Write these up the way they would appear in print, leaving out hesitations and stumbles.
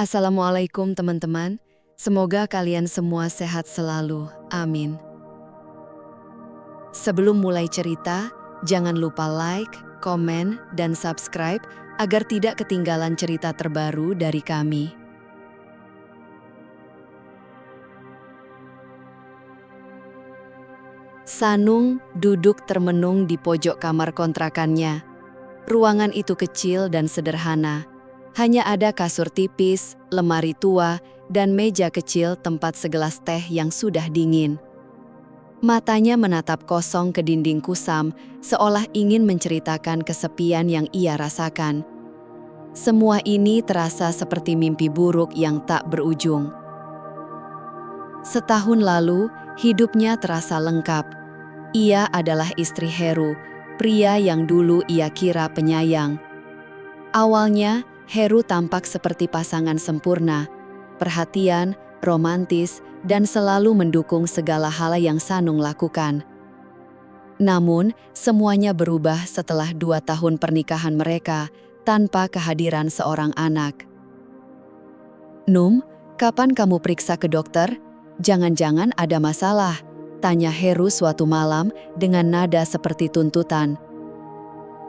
Assalamualaikum teman-teman, semoga kalian semua sehat selalu, amin. Sebelum mulai cerita, jangan lupa like, komen, dan subscribe agar tidak ketinggalan cerita terbaru dari kami. Sanung duduk termenung di pojok kamar kontrakannya. Ruangan itu kecil dan sederhana. Hanya ada kasur tipis, lemari tua, dan meja kecil tempat segelas teh yang sudah dingin. Matanya menatap kosong ke dinding kusam, seolah ingin menceritakan kesepian yang ia rasakan. Semua ini terasa seperti mimpi buruk yang tak berujung. Setahun lalu, hidupnya terasa lengkap. Ia adalah istri Heru, pria yang dulu ia kira penyayang. Awalnya, Heru tampak seperti pasangan sempurna, perhatian, romantis, dan selalu mendukung segala hal yang Sanung lakukan. Namun, semuanya berubah setelah 2 tahun pernikahan mereka tanpa kehadiran seorang anak. "Num, kapan kamu periksa ke dokter? Jangan-jangan ada masalah?" tanya Heru suatu malam dengan nada seperti tuntutan.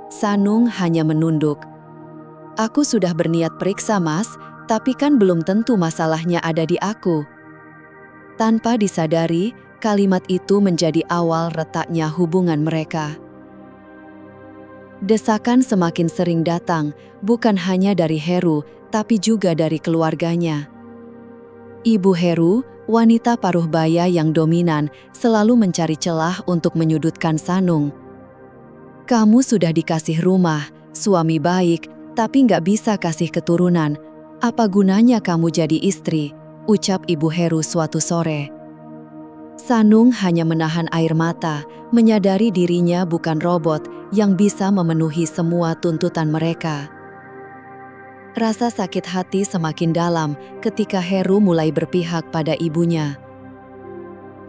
Sanung hanya menunduk. "Aku sudah berniat periksa, Mas, tapi kan belum tentu masalahnya ada di aku." Tanpa disadari, kalimat itu menjadi awal retaknya hubungan mereka. Desakan semakin sering datang, bukan hanya dari Heru, tapi juga dari keluarganya. Ibu Heru, wanita paruh baya yang dominan, selalu mencari celah untuk menyudutkan Sanung. "Kamu sudah dikasih rumah, suami baik, tapi nggak bisa kasih keturunan. Apa gunanya kamu jadi istri?" ucap Ibu Heru suatu sore. Sanung hanya menahan air mata, menyadari dirinya bukan robot yang bisa memenuhi semua tuntutan mereka. Rasa sakit hati semakin dalam ketika Heru mulai berpihak pada ibunya.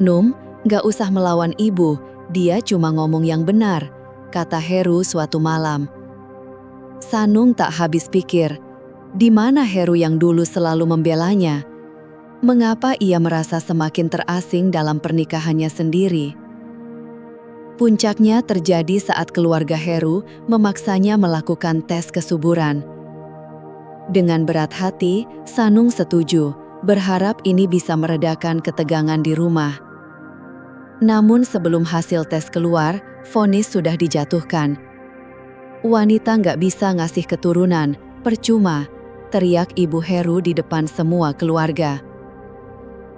"Num, nggak usah melawan ibu, dia cuma ngomong yang benar," kata Heru suatu malam. Sanung tak habis pikir, di mana Heru yang dulu selalu membelanya? Mengapa ia merasa semakin terasing dalam pernikahannya sendiri? Puncaknya terjadi saat keluarga Heru memaksanya melakukan tes kesuburan. Dengan berat hati, Sanung setuju, berharap ini bisa meredakan ketegangan di rumah. Namun sebelum hasil tes keluar, vonis sudah dijatuhkan. "Wanita nggak bisa ngasih keturunan, percuma," teriak Ibu Heru di depan semua keluarga.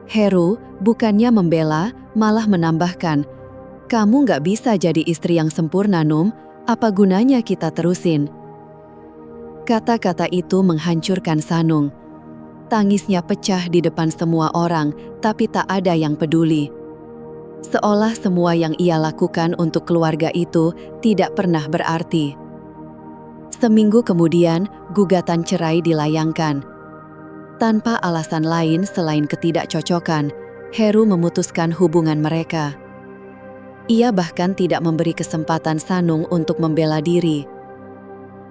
Heru bukannya membela, malah menambahkan, "Kamu nggak bisa jadi istri yang sempurna, Num. Apa gunanya kita terusin?" Kata-kata itu menghancurkan Sanung. Tangisnya pecah di depan semua orang, tapi tak ada yang peduli. Seolah semua yang ia lakukan untuk keluarga itu tidak pernah berarti. Seminggu kemudian, gugatan cerai dilayangkan. Tanpa alasan lain selain ketidakcocokan, Heru memutuskan hubungan mereka. Ia bahkan tidak memberi kesempatan Sanung untuk membela diri.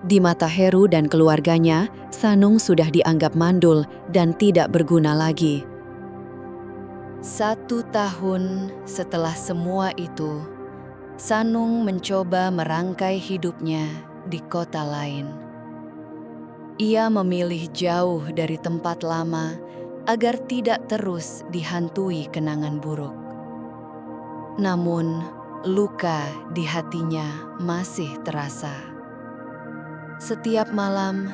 Di mata Heru dan keluarganya, Sanung sudah dianggap mandul dan tidak berguna lagi. 1 tahun setelah semua itu, Sanung mencoba merangkai hidupnya di kota lain. Ia memilih jauh dari tempat lama agar tidak terus dihantui kenangan buruk. Namun, luka di hatinya masih terasa. Setiap malam,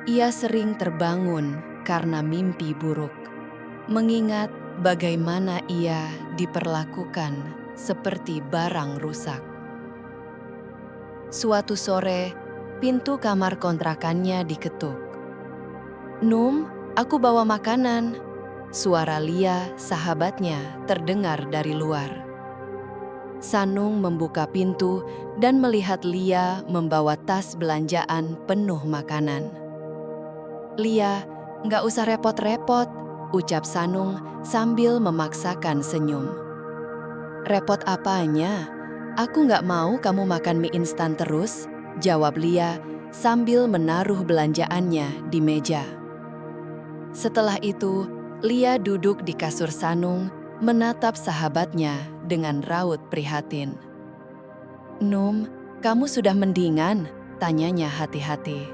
ia sering terbangun karena mimpi buruk, mengingat bagaimana ia diperlakukan seperti barang rusak. Suatu sore, pintu kamar kontrakannya diketuk. "Num, aku bawa makanan." Suara Lia, sahabatnya, terdengar dari luar. Sanung membuka pintu dan melihat Lia membawa tas belanjaan penuh makanan. "Lia, nggak usah repot-repot," ucap Sanung sambil memaksakan senyum. "Repot apanya? Aku nggak mau kamu makan mie instan terus," jawab Lia sambil menaruh belanjaannya di meja. Setelah itu, Lia duduk di kasur Sanung, menatap sahabatnya dengan raut prihatin. "Num, kamu sudah mendingan?" tanyanya hati-hati.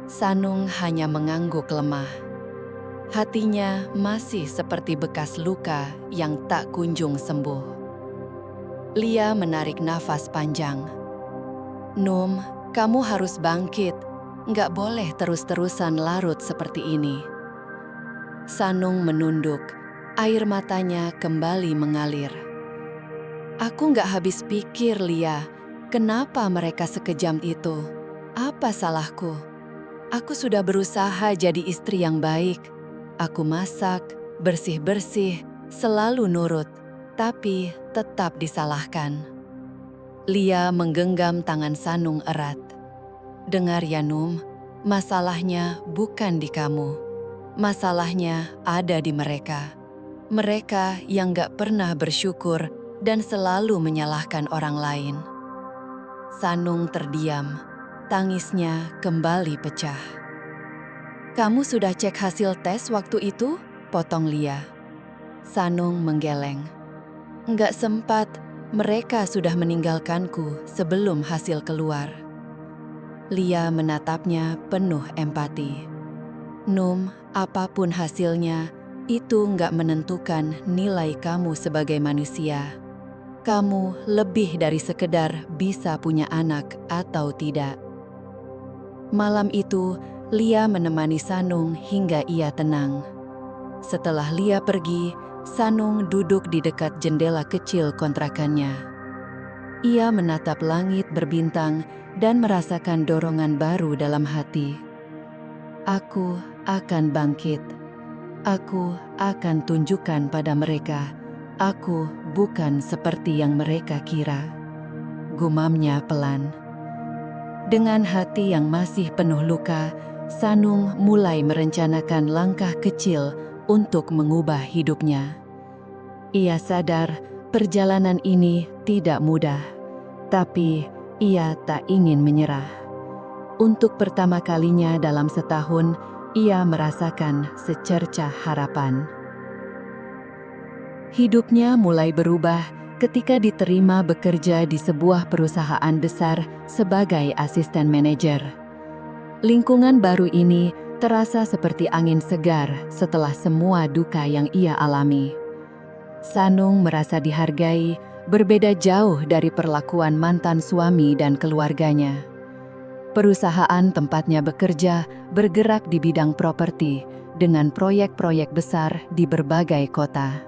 Sanung hanya mengangguk lemah. Hatinya masih seperti bekas luka yang tak kunjung sembuh. Lia menarik nafas panjang. "Num, kamu harus bangkit. Nggak boleh terus-terusan larut seperti ini." Sanung menunduk. Air matanya kembali mengalir. "Aku nggak habis pikir, Lia. Kenapa mereka sekejam itu? Apa salahku? Aku sudah berusaha jadi istri yang baik. Aku masak, bersih-bersih, selalu nurut, tapi tetap disalahkan." Lia menggenggam tangan Sanung erat. "Dengar ya, Num, masalahnya bukan di kamu. Masalahnya ada di mereka. Mereka yang gak pernah bersyukur dan selalu menyalahkan orang lain." Sanung terdiam. Tangisnya kembali pecah. "Kamu sudah cek hasil tes waktu itu?" potong Lia. Sanung menggeleng. "Nggak sempat, mereka sudah meninggalkanku sebelum hasil keluar." Lia menatapnya penuh empati. "Num, apapun hasilnya, itu nggak menentukan nilai kamu sebagai manusia. Kamu lebih dari sekedar bisa punya anak atau tidak." Malam itu, Lia menemani Sanung hingga ia tenang. Setelah Lia pergi, Sanung duduk di dekat jendela kecil kontrakannya. Ia menatap langit berbintang dan merasakan dorongan baru dalam hati. "Aku akan bangkit. Aku akan tunjukkan pada mereka, aku bukan seperti yang mereka kira," gumamnya pelan. Dengan hati yang masih penuh luka, Sanung mulai merencanakan langkah kecil untuk mengubah hidupnya. Ia sadar perjalanan ini tidak mudah, tapi ia tak ingin menyerah. Untuk pertama kalinya dalam setahun, ia merasakan secercah harapan. Hidupnya mulai berubah ketika diterima bekerja di sebuah perusahaan besar sebagai asisten manajer. Lingkungan baru ini terasa seperti angin segar setelah semua duka yang ia alami. Sanung merasa dihargai, berbeda jauh dari perlakuan mantan suami dan keluarganya. Perusahaan tempatnya bekerja bergerak di bidang properti dengan proyek-proyek besar di berbagai kota.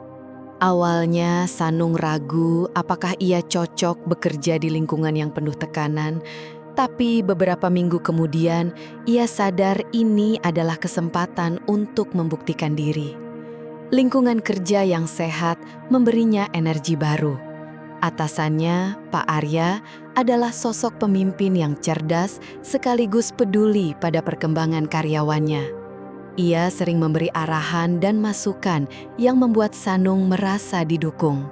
Awalnya Sanung ragu apakah ia cocok bekerja di lingkungan yang penuh tekanan, tapi beberapa minggu kemudian ia sadar ini adalah kesempatan untuk membuktikan diri. Lingkungan kerja yang sehat memberinya energi baru. Atasannya, Pak Arya, adalah sosok pemimpin yang cerdas sekaligus peduli pada perkembangan karyawannya. Ia sering memberi arahan dan masukan yang membuat Sanung merasa didukung.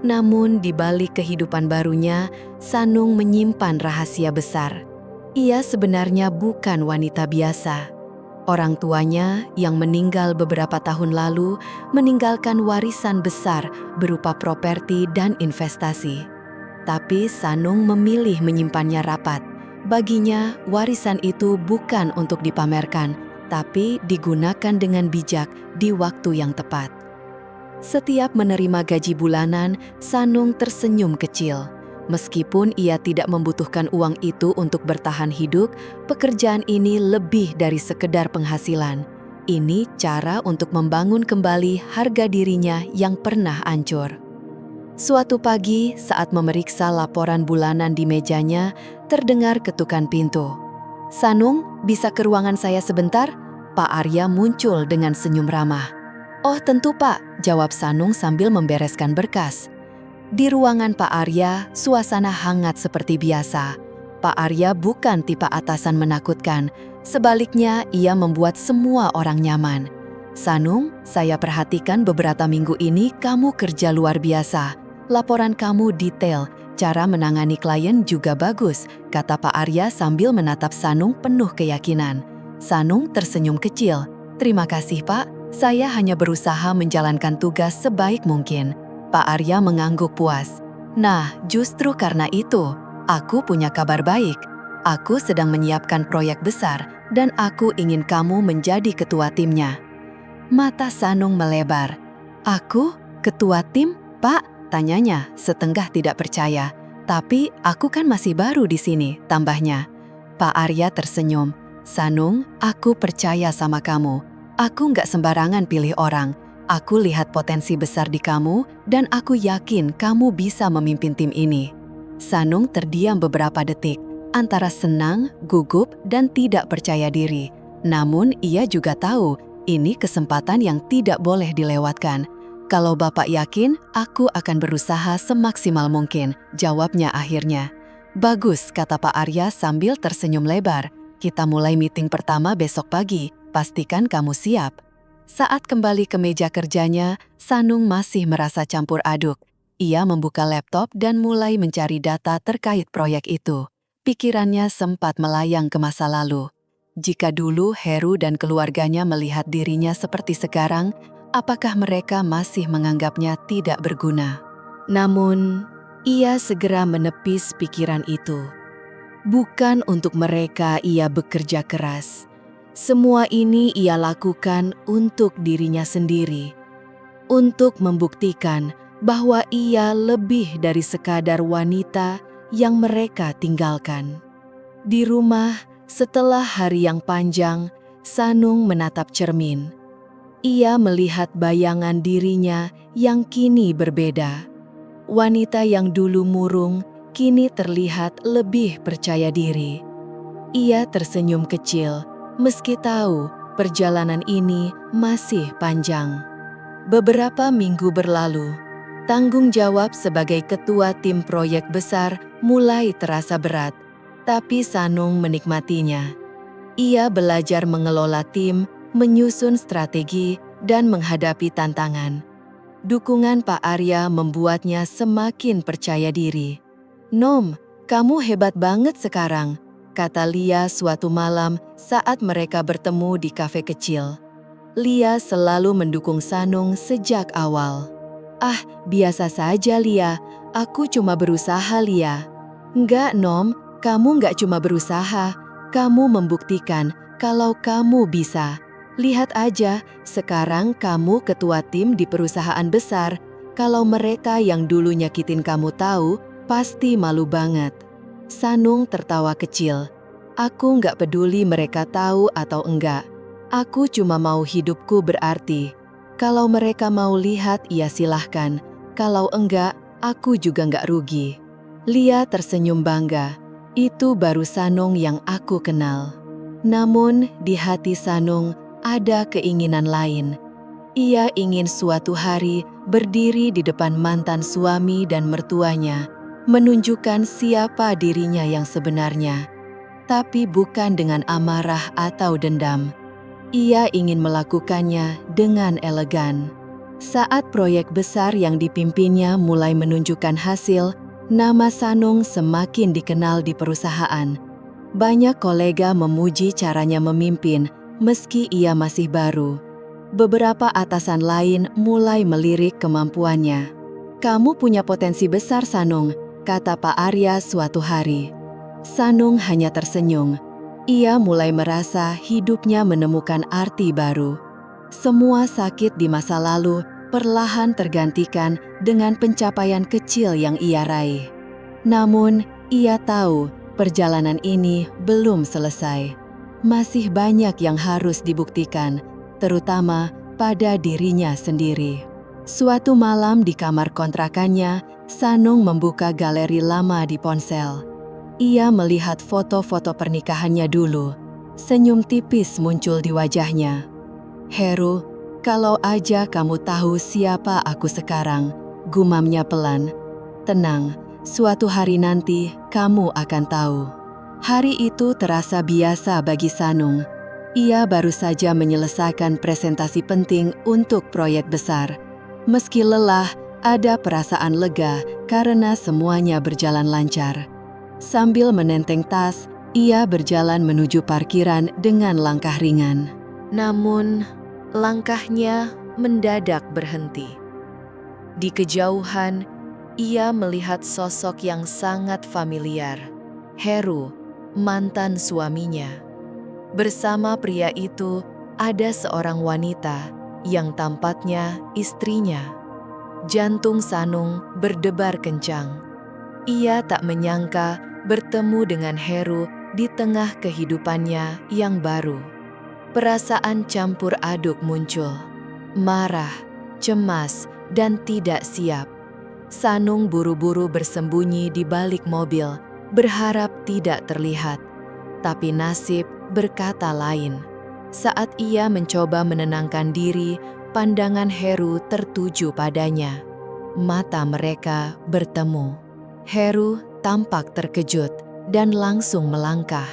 Namun di balik kehidupan barunya, Sanung menyimpan rahasia besar. Ia sebenarnya bukan wanita biasa. Orang tuanya yang meninggal beberapa tahun lalu meninggalkan warisan besar berupa properti dan investasi. Tapi Sanung memilih menyimpannya rapat. Baginya, warisan itu bukan untuk dipamerkan, tapi digunakan dengan bijak di waktu yang tepat. Setiap menerima gaji bulanan, Sanung tersenyum kecil. Meskipun ia tidak membutuhkan uang itu untuk bertahan hidup, pekerjaan ini lebih dari sekedar penghasilan. Ini cara untuk membangun kembali harga dirinya yang pernah hancur. Suatu pagi, saat memeriksa laporan bulanan di mejanya, terdengar ketukan pintu. "Sanung, bisa ke ruangan saya sebentar?" Pak Arya muncul dengan senyum ramah. "Oh tentu Pak," jawab Sanung sambil membereskan berkas. Di ruangan Pak Arya, suasana hangat seperti biasa. Pak Arya bukan tipe atasan menakutkan, sebaliknya ia membuat semua orang nyaman. "Sanung, saya perhatikan beberapa minggu ini kamu kerja luar biasa. Laporan kamu detail, cara menangani klien juga bagus," kata Pak Arya sambil menatap Sanung penuh keyakinan. Sanung tersenyum kecil. Terima kasih, Pak. Saya hanya berusaha menjalankan tugas sebaik mungkin. Pak Arya mengangguk puas. Nah, justru karena itu, aku punya kabar baik. Aku sedang menyiapkan proyek besar dan aku ingin kamu menjadi ketua timnya. Mata Sanung melebar. Aku? Ketua tim? Pak? Tanyanya setengah tidak percaya. Tapi aku kan masih baru di sini, tambahnya. Pak Arya tersenyum. Sanung, aku percaya sama kamu. Aku nggak sembarangan pilih orang. Aku lihat potensi besar di kamu dan aku yakin kamu bisa memimpin tim ini. Sanung terdiam beberapa detik, antara senang, gugup, dan tidak percaya diri. Namun ia juga tahu ini kesempatan yang tidak boleh dilewatkan. Kalau Bapak yakin, aku akan berusaha semaksimal mungkin, jawabnya akhirnya. Bagus, kata Pak Arya sambil tersenyum lebar. Kita mulai meeting pertama besok pagi, pastikan kamu siap. Saat kembali ke meja kerjanya, Sanung masih merasa campur aduk. Ia membuka laptop dan mulai mencari data terkait proyek itu. Pikirannya sempat melayang ke masa lalu. Jika dulu Heru dan keluarganya melihat dirinya seperti sekarang, apakah mereka masih menganggapnya tidak berguna? Namun, ia segera menepis pikiran itu. Bukan untuk mereka ia bekerja keras. Semua ini ia lakukan untuk dirinya sendiri. Untuk membuktikan bahwa ia lebih dari sekadar wanita yang mereka tinggalkan. Di rumah, setelah hari yang panjang, Sanung menatap cermin. Ia melihat bayangan dirinya yang kini berbeda. Wanita yang dulu murung, kini terlihat lebih percaya diri. Ia tersenyum kecil, meski tahu perjalanan ini masih panjang. Beberapa minggu berlalu, tanggung jawab sebagai ketua tim proyek besar mulai terasa berat, tapi Sanung menikmatinya. Ia belajar mengelola tim, menyusun strategi, dan menghadapi tantangan. Dukungan Pak Arya membuatnya semakin percaya diri. "Nom, kamu hebat banget sekarang," kata Lia suatu malam saat mereka bertemu di kafe kecil. Lia selalu mendukung Sanung sejak awal. "Ah, biasa saja Lia, aku cuma berusaha Lia." "Enggak Nom, kamu enggak cuma berusaha, kamu membuktikan kalau kamu bisa. Lihat aja, sekarang kamu ketua tim di perusahaan besar. Kalau mereka yang dulu nyakitin kamu tahu, pasti malu banget." Sanung tertawa kecil. "Aku nggak peduli mereka tahu atau enggak. Aku cuma mau hidupku berarti. Kalau mereka mau lihat, ya silahkan. Kalau enggak, aku juga nggak rugi." Lia tersenyum bangga. Itu baru Sanung yang aku kenal. Namun, di hati Sanung ada keinginan lain. Ia ingin suatu hari berdiri di depan mantan suami dan mertuanya, menunjukkan siapa dirinya yang sebenarnya. Tapi bukan dengan amarah atau dendam. Ia ingin melakukannya dengan elegan. Saat proyek besar yang dipimpinnya mulai menunjukkan hasil, nama Sanung semakin dikenal di perusahaan. Banyak kolega memuji caranya memimpin, meski ia masih baru. Beberapa atasan lain mulai melirik kemampuannya. "Kamu punya potensi besar, Sanung," kata Pak Arya suatu hari. Sanung hanya tersenyum. Ia mulai merasa hidupnya menemukan arti baru. Semua sakit di masa lalu perlahan tergantikan dengan pencapaian kecil yang ia raih. Namun, ia tahu perjalanan ini belum selesai. Masih banyak yang harus dibuktikan, terutama pada dirinya sendiri. Suatu malam di kamar kontrakannya, Sanung membuka galeri lama di ponsel. Ia melihat foto-foto pernikahannya dulu. Senyum tipis muncul di wajahnya. "Heru, kalau aja kamu tahu siapa aku sekarang," gumamnya pelan. "Tenang, suatu hari nanti kamu akan tahu." Hari itu terasa biasa bagi Sanung. Ia baru saja menyelesaikan presentasi penting untuk proyek besar. Meski lelah, ada perasaan lega karena semuanya berjalan lancar. Sambil menenteng tas, ia berjalan menuju parkiran dengan langkah ringan. Namun, langkahnya mendadak berhenti. Di kejauhan, ia melihat sosok yang sangat familiar, Heru, mantan suaminya. Bersama pria itu, ada seorang wanita yang tampaknya istrinya. Jantung Sanung berdebar kencang. Ia tak menyangka bertemu dengan Heru di tengah kehidupannya yang baru. Perasaan campur aduk muncul, marah, cemas, dan tidak siap. Sanung buru-buru bersembunyi di balik mobil, berharap tidak terlihat. Tapi nasib berkata lain. Saat ia mencoba menenangkan diri, pandangan Heru tertuju padanya. Mata mereka bertemu. Heru tampak terkejut dan langsung melangkah.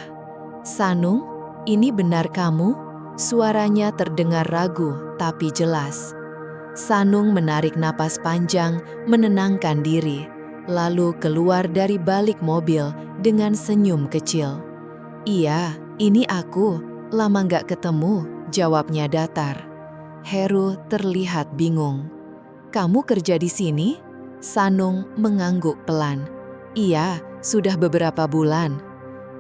"Sanung, ini benar kamu?" Suaranya terdengar ragu tapi jelas. Sanung menarik napas panjang, menenangkan diri, lalu keluar dari balik mobil dengan senyum kecil. "Iya, ini aku. Lama gak ketemu," jawabnya datar. Heru terlihat bingung. "Kamu kerja di sini?" Sanung mengangguk pelan. "Iya, sudah beberapa bulan."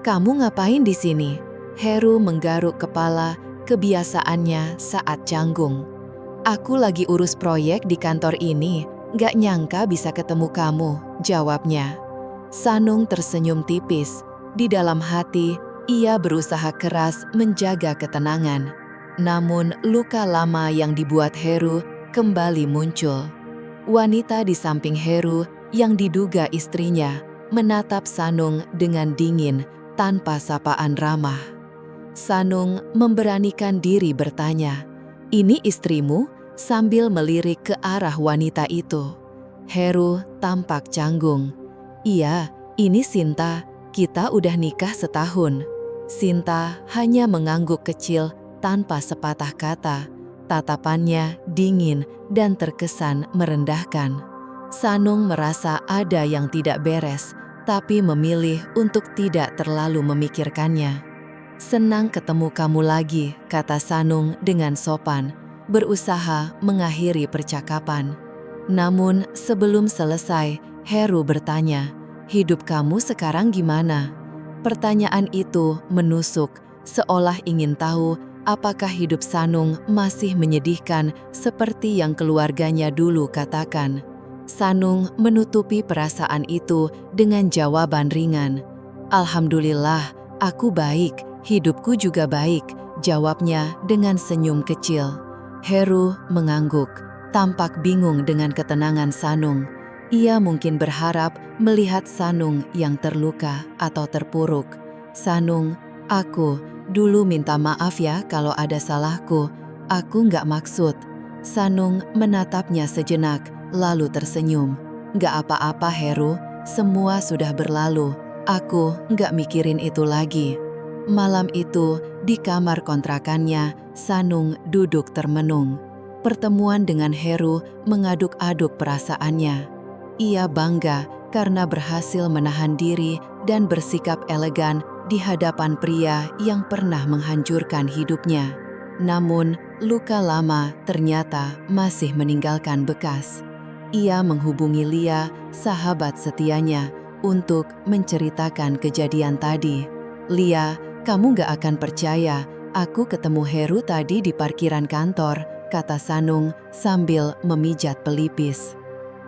"Kamu ngapain di sini?" Heru menggaruk kepala, kebiasaannya saat canggung. "Aku lagi urus proyek di kantor ini, gak nyangka bisa ketemu kamu," jawabnya. Sanung tersenyum tipis. Di dalam hati, ia berusaha keras menjaga ketenangan. Namun luka lama yang dibuat Heru kembali muncul. Wanita di samping Heru yang diduga istrinya menatap Sanung dengan dingin tanpa sapaan ramah. Sanung memberanikan diri bertanya, "Ini istrimu?" sambil melirik ke arah wanita itu. Heru tampak canggung. "Iya, ini Sinta. Kita udah nikah setahun." Sinta hanya mengangguk kecil tanpa sepatah kata. Tatapannya dingin dan terkesan merendahkan. Sanung merasa ada yang tidak beres, tapi memilih untuk tidak terlalu memikirkannya. "Senang ketemu kamu lagi," kata Sanung dengan sopan, berusaha mengakhiri percakapan. Namun sebelum selesai, Heru bertanya, "Hidup kamu sekarang gimana?" Pertanyaan itu menusuk, seolah ingin tahu apakah hidup Sanung masih menyedihkan seperti yang keluarganya dulu katakan. Sanung menutupi perasaan itu dengan jawaban ringan. "Alhamdulillah, aku baik, hidupku juga baik," jawabnya dengan senyum kecil. Heru mengangguk, tampak bingung dengan ketenangan Sanung. Ia mungkin berharap melihat Sanung yang terluka atau terpuruk. "Sanung, aku dulu minta maaf ya kalau ada salahku. Aku nggak maksud." Sanung menatapnya sejenak, lalu tersenyum. "Nggak apa-apa Heru, semua sudah berlalu. Aku nggak mikirin itu lagi." Malam itu, di kamar kontrakannya, Sanung duduk termenung. Pertemuan dengan Heru mengaduk-aduk perasaannya. Ia bangga karena berhasil menahan diri dan bersikap elegan di hadapan pria yang pernah menghancurkan hidupnya. Namun, luka lama ternyata masih meninggalkan bekas. Ia menghubungi Lia, sahabat setianya, untuk menceritakan kejadian tadi. "Lia, kamu gak akan percaya, aku ketemu Heru tadi di parkiran kantor," kata Sanung sambil memijat pelipis.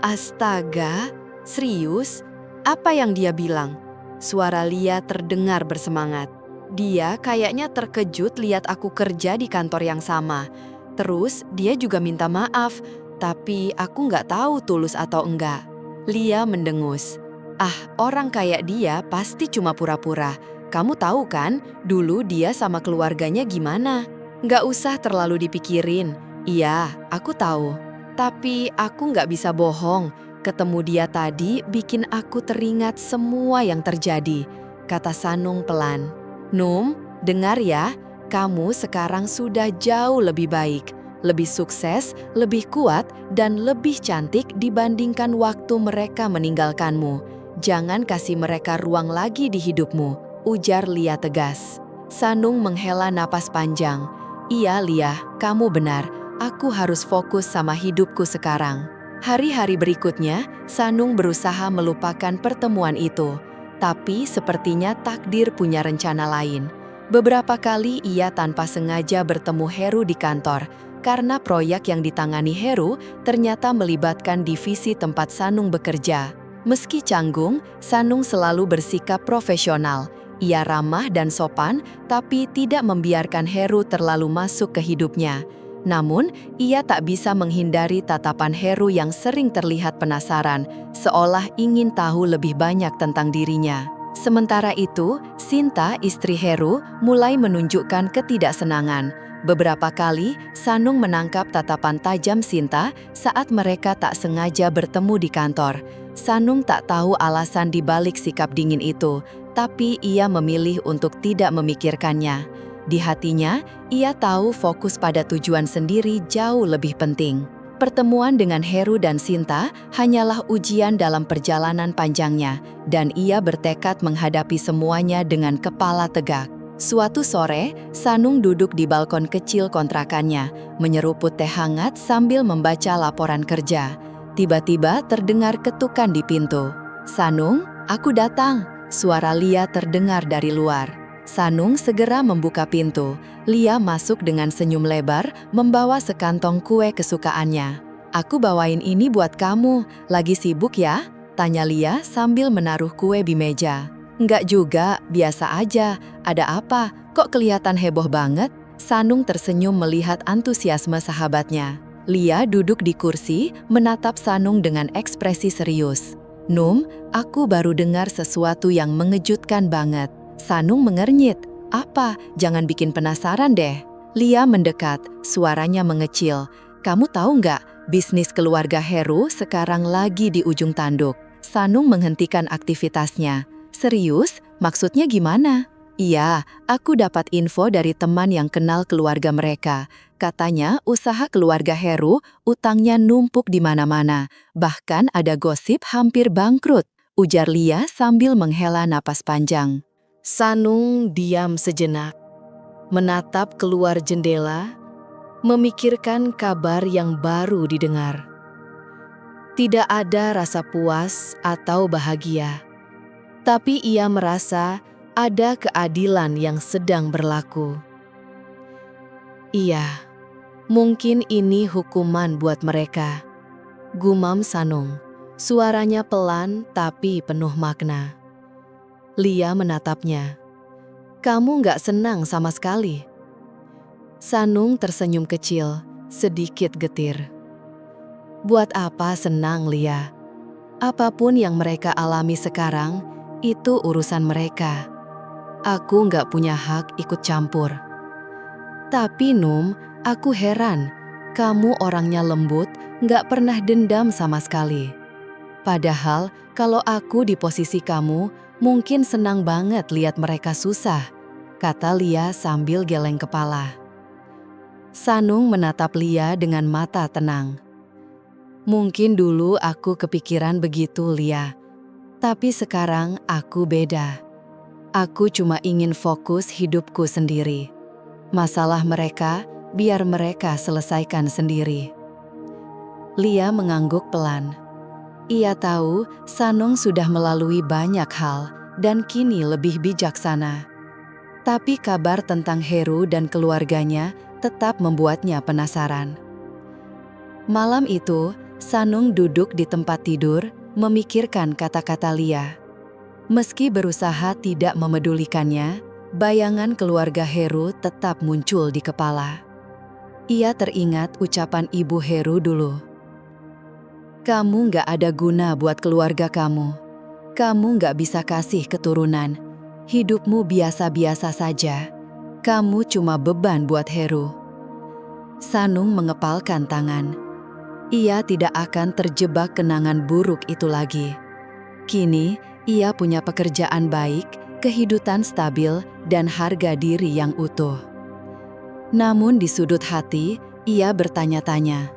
Astaga, serius? Apa yang dia bilang? Suara Lia terdengar bersemangat. Dia kayaknya terkejut lihat aku kerja di kantor yang sama. Terus dia juga minta maaf, tapi aku nggak tahu tulus atau enggak. Lia mendengus. "Ah, orang kayak dia pasti cuma pura-pura. Kamu tahu kan, dulu dia sama keluarganya gimana? Nggak usah terlalu dipikirin. Iya, aku tahu. Tapi aku nggak bisa bohong, ketemu dia tadi bikin aku teringat semua yang terjadi," kata Sanung pelan. "Num, dengar ya, kamu sekarang sudah jauh lebih baik, lebih sukses, lebih kuat, dan lebih cantik dibandingkan waktu mereka meninggalkanmu. Jangan kasih mereka ruang lagi di hidupmu," ujar Lia tegas. Sanung menghela napas panjang. Iya Lia, kamu benar. Aku harus fokus sama hidupku sekarang. Hari-hari berikutnya, Sanung berusaha melupakan pertemuan itu. Tapi sepertinya takdir punya rencana lain. Beberapa kali ia tanpa sengaja bertemu Heru di kantor, karena proyek yang ditangani Heru ternyata melibatkan divisi tempat Sanung bekerja. Meski canggung, Sanung selalu bersikap profesional. Ia ramah dan sopan, tapi tidak membiarkan Heru terlalu masuk ke hidupnya. Namun, ia tak bisa menghindari tatapan Heru yang sering terlihat penasaran, seolah ingin tahu lebih banyak tentang dirinya. Sementara itu, Sinta, istri Heru, mulai menunjukkan ketidaksenangan. Beberapa kali, Sanung menangkap tatapan tajam Sinta saat mereka tak sengaja bertemu di kantor. Sanung tak tahu alasan di balik sikap dingin itu, tapi ia memilih untuk tidak memikirkannya. Di hatinya, ia tahu fokus pada tujuan sendiri jauh lebih penting. Pertemuan dengan Heru dan Sinta hanyalah ujian dalam perjalanan panjangnya, dan ia bertekad menghadapi semuanya dengan kepala tegak. Suatu sore, Sanung duduk di balkon kecil kontrakannya, menyeruput teh hangat sambil membaca laporan kerja. Tiba-tiba terdengar ketukan di pintu. "Sanung, aku datang," suara Lia terdengar dari luar. Sanung segera membuka pintu. Lia masuk dengan senyum lebar, membawa sekantong kue kesukaannya. "Aku bawain ini buat kamu. Lagi sibuk ya?" tanya Lia sambil menaruh kue di meja. "Enggak juga, biasa aja. Ada apa? Kok kelihatan heboh banget?" Sanung tersenyum melihat antusiasme sahabatnya. Lia duduk di kursi, menatap Sanung dengan ekspresi serius. "Num, aku baru dengar sesuatu yang mengejutkan banget." Sanung mengernyit. "Apa? Jangan bikin penasaran deh." Lia mendekat, suaranya mengecil. "Kamu tahu nggak, bisnis keluarga Heru sekarang lagi di ujung tanduk." Sanung menghentikan aktivitasnya. "Serius? Maksudnya gimana?" "Iya, aku dapat info dari teman yang kenal keluarga mereka. Katanya usaha keluarga Heru utangnya numpuk di mana-mana. Bahkan ada gosip hampir bangkrut," ujar Lia sambil menghela napas panjang. Sanung diam sejenak, menatap keluar jendela, memikirkan kabar yang baru didengar. Tidak ada rasa puas atau bahagia, tapi ia merasa ada keadilan yang sedang berlaku. "Iya, mungkin ini hukuman buat mereka," gumam Sanung. Suaranya pelan tapi penuh makna. Lia menatapnya. "Kamu nggak senang sama sekali?" Sanung tersenyum kecil, sedikit getir. "Buat apa senang, Lia? Apapun yang mereka alami sekarang, itu urusan mereka. Aku nggak punya hak ikut campur." "Tapi Num, aku heran. Kamu orangnya lembut, nggak pernah dendam sama sekali. Padahal kalau aku di posisi kamu, mungkin senang banget lihat mereka susah," kata Lia sambil geleng kepala. Sanung menatap Lia dengan mata tenang. "Mungkin dulu aku kepikiran begitu, Lia. Tapi sekarang aku beda. Aku cuma ingin fokus hidupku sendiri. Masalah mereka, biar mereka selesaikan sendiri." Lia mengangguk pelan. Ia tahu Sanung sudah melalui banyak hal dan kini lebih bijaksana. Tapi kabar tentang Heru dan keluarganya tetap membuatnya penasaran. Malam itu, Sanung duduk di tempat tidur, memikirkan kata-kata Lia. Meski berusaha tidak memedulikannya, bayangan keluarga Heru tetap muncul di kepala. Ia teringat ucapan ibu Heru dulu. "Kamu nggak ada guna buat keluarga kamu. Kamu nggak bisa kasih keturunan. Hidupmu biasa-biasa saja. Kamu cuma beban buat Heru." Sanung mengepalkan tangan. Ia tidak akan terjebak kenangan buruk itu lagi. Kini, ia punya pekerjaan baik, kehidupan stabil, dan harga diri yang utuh. Namun di sudut hati, ia bertanya-tanya,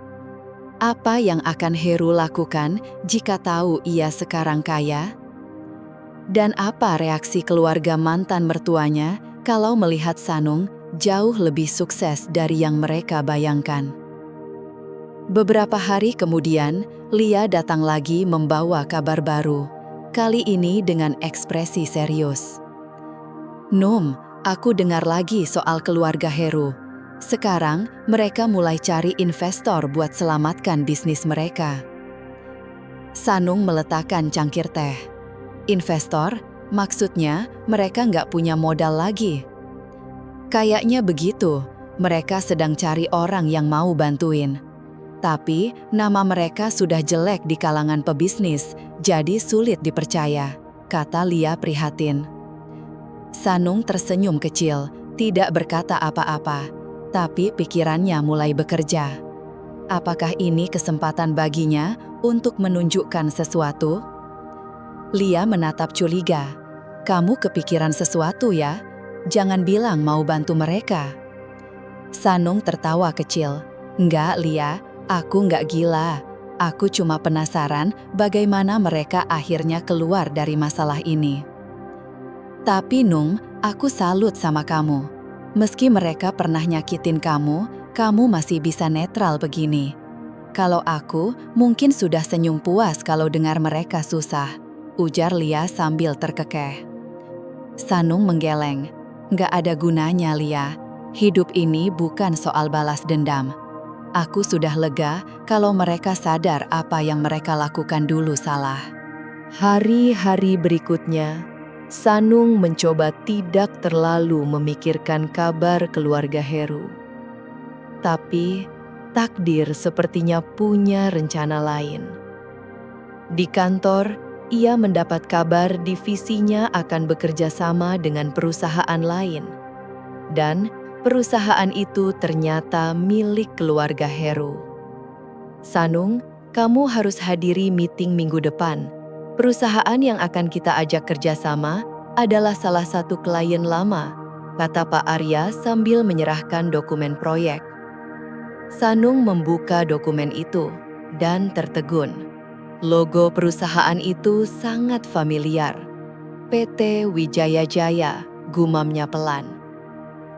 apa yang akan Heru lakukan jika tahu ia sekarang kaya? Dan apa reaksi keluarga mantan mertuanya kalau melihat Sanung jauh lebih sukses dari yang mereka bayangkan. Beberapa hari kemudian, Lia datang lagi membawa kabar baru, kali ini dengan ekspresi serius. "Num, aku dengar lagi soal keluarga Heru. Sekarang mereka mulai cari investor buat selamatkan bisnis mereka." Sanung meletakkan cangkir teh. "Investor? Maksudnya mereka nggak punya modal lagi?" "Kayaknya begitu, mereka sedang cari orang yang mau bantuin. Tapi nama mereka sudah jelek di kalangan pebisnis, jadi sulit dipercaya," kata Lia prihatin. Sanung tersenyum kecil, tidak berkata apa-apa, tapi pikirannya mulai bekerja. Apakah ini kesempatan baginya untuk menunjukkan sesuatu? Lia menatap curiga. "Kamu kepikiran sesuatu ya? Jangan bilang mau bantu mereka." Sanung tertawa kecil. "Enggak, Lia, aku enggak gila. Aku cuma penasaran bagaimana mereka akhirnya keluar dari masalah ini. Tapi Nung, aku salut sama kamu. Meski mereka pernah nyakitin kamu, kamu masih bisa netral begini. Kalau aku, mungkin sudah senyum puas kalau dengar mereka susah," ujar Lia sambil terkekeh. Sanung menggeleng. "Nggak ada gunanya, Lia. Hidup ini bukan soal balas dendam. Aku sudah lega kalau mereka sadar apa yang mereka lakukan dulu salah." Hari-hari berikutnya, Sanung mencoba tidak terlalu memikirkan kabar keluarga Heru. Tapi, takdir sepertinya punya rencana lain. Di kantor, ia mendapat kabar divisinya akan bekerja sama dengan perusahaan lain. Dan perusahaan itu ternyata milik keluarga Heru. "Sanung, kamu harus hadiri meeting minggu depan. Perusahaan yang akan kita ajak kerjasama adalah salah satu klien lama," kata Pak Arya sambil menyerahkan dokumen proyek. Sanung membuka dokumen itu dan tertegun. Logo perusahaan itu sangat familiar. PT Wijaya Jaya, gumamnya pelan.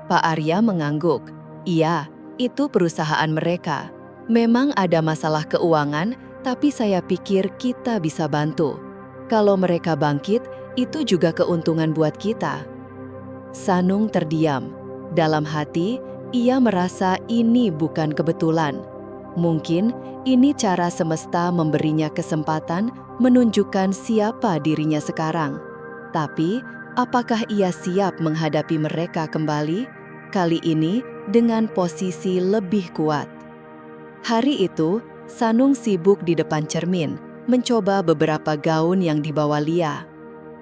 Pak Arya mengangguk. "Iya, itu perusahaan mereka. Memang ada masalah keuangan, tapi saya pikir kita bisa bantu. Kalau mereka bangkit, itu juga keuntungan buat kita." Sanung terdiam. Dalam hati, ia merasa ini bukan kebetulan. Mungkin ini cara semesta memberinya kesempatan menunjukkan siapa dirinya sekarang. Tapi, apakah ia siap menghadapi mereka kembali? Kali ini dengan posisi lebih kuat. Hari itu, Sanung sibuk di depan cermin, mencoba beberapa gaun yang dibawa Lia.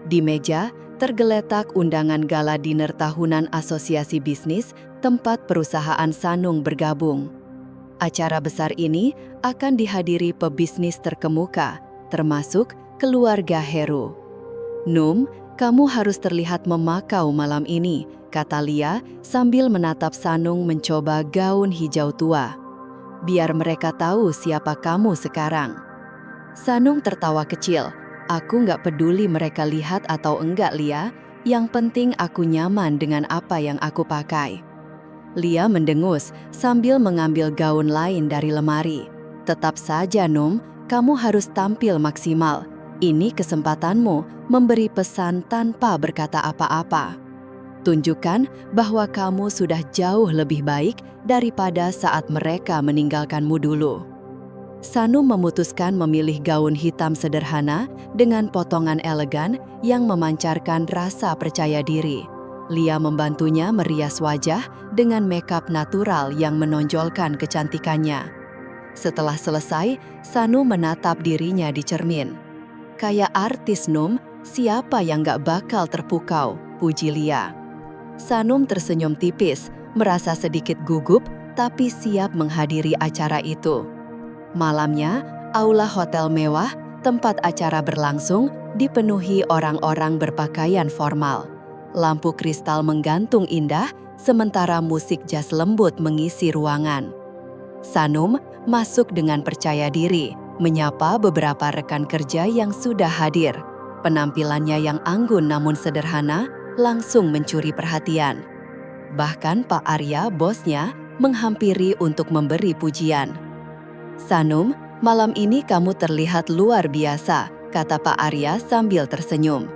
Di meja, tergeletak undangan gala dinner tahunan Asosiasi Bisnis tempat perusahaan Sanung bergabung. Acara besar ini akan dihadiri pebisnis terkemuka, termasuk keluarga Heru. "Num, kamu harus terlihat memakau malam ini," kata Lia sambil menatap Sanung mencoba gaun hijau tua. "Biar mereka tahu siapa kamu sekarang." Sanung tertawa kecil. "Aku nggak peduli mereka lihat atau enggak, Lia. Yang penting aku nyaman dengan apa yang aku pakai." Lia mendengus sambil mengambil gaun lain dari lemari. "Tetap saja, Num, kamu harus tampil maksimal. Ini kesempatanmu memberi pesan tanpa berkata apa-apa. Tunjukkan bahwa kamu sudah jauh lebih baik daripada saat mereka meninggalkanmu dulu." Sanung memutuskan memilih gaun hitam sederhana dengan potongan elegan yang memancarkan rasa percaya diri. Lia membantunya merias wajah dengan makeup natural yang menonjolkan kecantikannya. Setelah selesai, Sanung menatap dirinya di cermin. "Kayak artis, Num, siapa yang gak bakal terpukau?" puji Lia. Sanung tersenyum tipis, merasa sedikit gugup tapi siap menghadiri acara itu. Malamnya, aula hotel mewah, tempat acara berlangsung, dipenuhi orang-orang berpakaian formal. Lampu kristal menggantung indah, sementara musik jazz lembut mengisi ruangan. Sanung masuk dengan percaya diri, menyapa beberapa rekan kerja yang sudah hadir. Penampilannya yang anggun namun sederhana, langsung mencuri perhatian. Bahkan Pak Arya, bosnya, menghampiri untuk memberi pujian. "Sanum, malam ini kamu terlihat luar biasa," kata Pak Arya sambil tersenyum.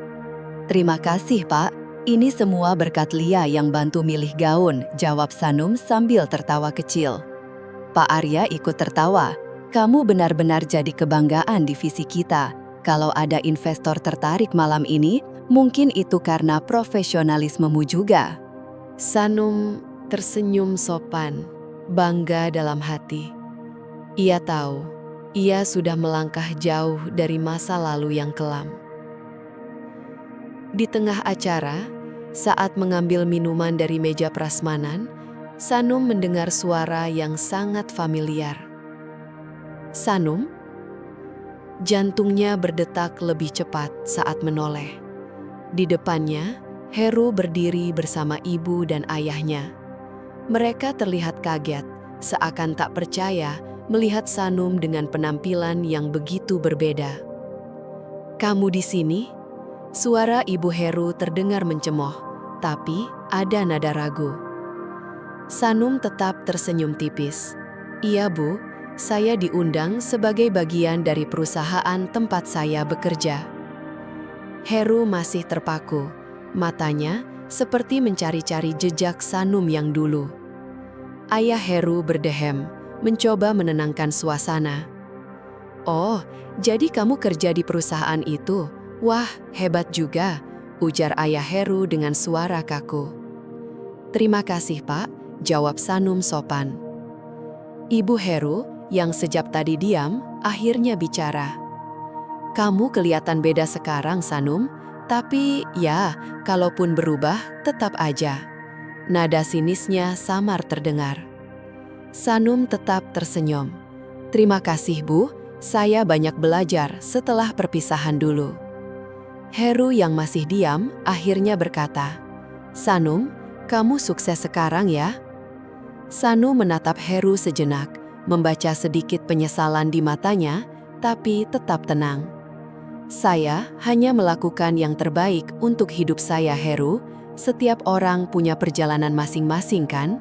"Terima kasih, Pak. Ini semua berkat Lia yang bantu milih gaun," jawab Sanum sambil tertawa kecil. Pak Arya ikut tertawa. "Kamu benar-benar jadi kebanggaan divisi kita. Kalau ada investor tertarik malam ini, mungkin itu karena profesionalismemu juga." Sanum tersenyum sopan, bangga dalam hati. Ia tahu, ia sudah melangkah jauh dari masa lalu yang kelam. Di tengah acara, saat mengambil minuman dari meja prasmanan, Sanum mendengar suara yang sangat familiar. "Sanum?" Jantungnya berdetak lebih cepat saat menoleh. Di depannya, Heru berdiri bersama ibu dan ayahnya. Mereka terlihat kaget, seakan tak percaya melihat Sanum dengan penampilan yang begitu berbeda. "Kamu di sini?" Suara ibu Heru terdengar mencemooh, tapi ada nada ragu. Sanum tetap tersenyum tipis. "Iya, Bu, saya diundang sebagai bagian dari perusahaan tempat saya bekerja." Heru masih terpaku, matanya seperti mencari-cari jejak Sanum yang dulu. Ayah Heru berdehem, mencoba menenangkan suasana. "Oh, jadi kamu kerja di perusahaan itu? Wah, hebat juga," ujar ayah Heru dengan suara kaku. "Terima kasih, Pak," jawab Sanum sopan. Ibu Heru, yang sejak tadi diam, akhirnya bicara. "Kamu kelihatan beda sekarang, Sanum, tapi ya, kalaupun berubah, tetap aja." Nada sinisnya samar terdengar. Sanum tetap tersenyum. "Terima kasih, Bu, saya banyak belajar setelah perpisahan dulu." Heru yang masih diam akhirnya berkata, "Sanum, kamu sukses sekarang ya?" Sanum menatap Heru sejenak, membaca sedikit penyesalan di matanya, tapi tetap tenang. "Saya hanya melakukan yang terbaik untuk hidup saya, Heru. Setiap orang punya perjalanan masing-masing, kan?"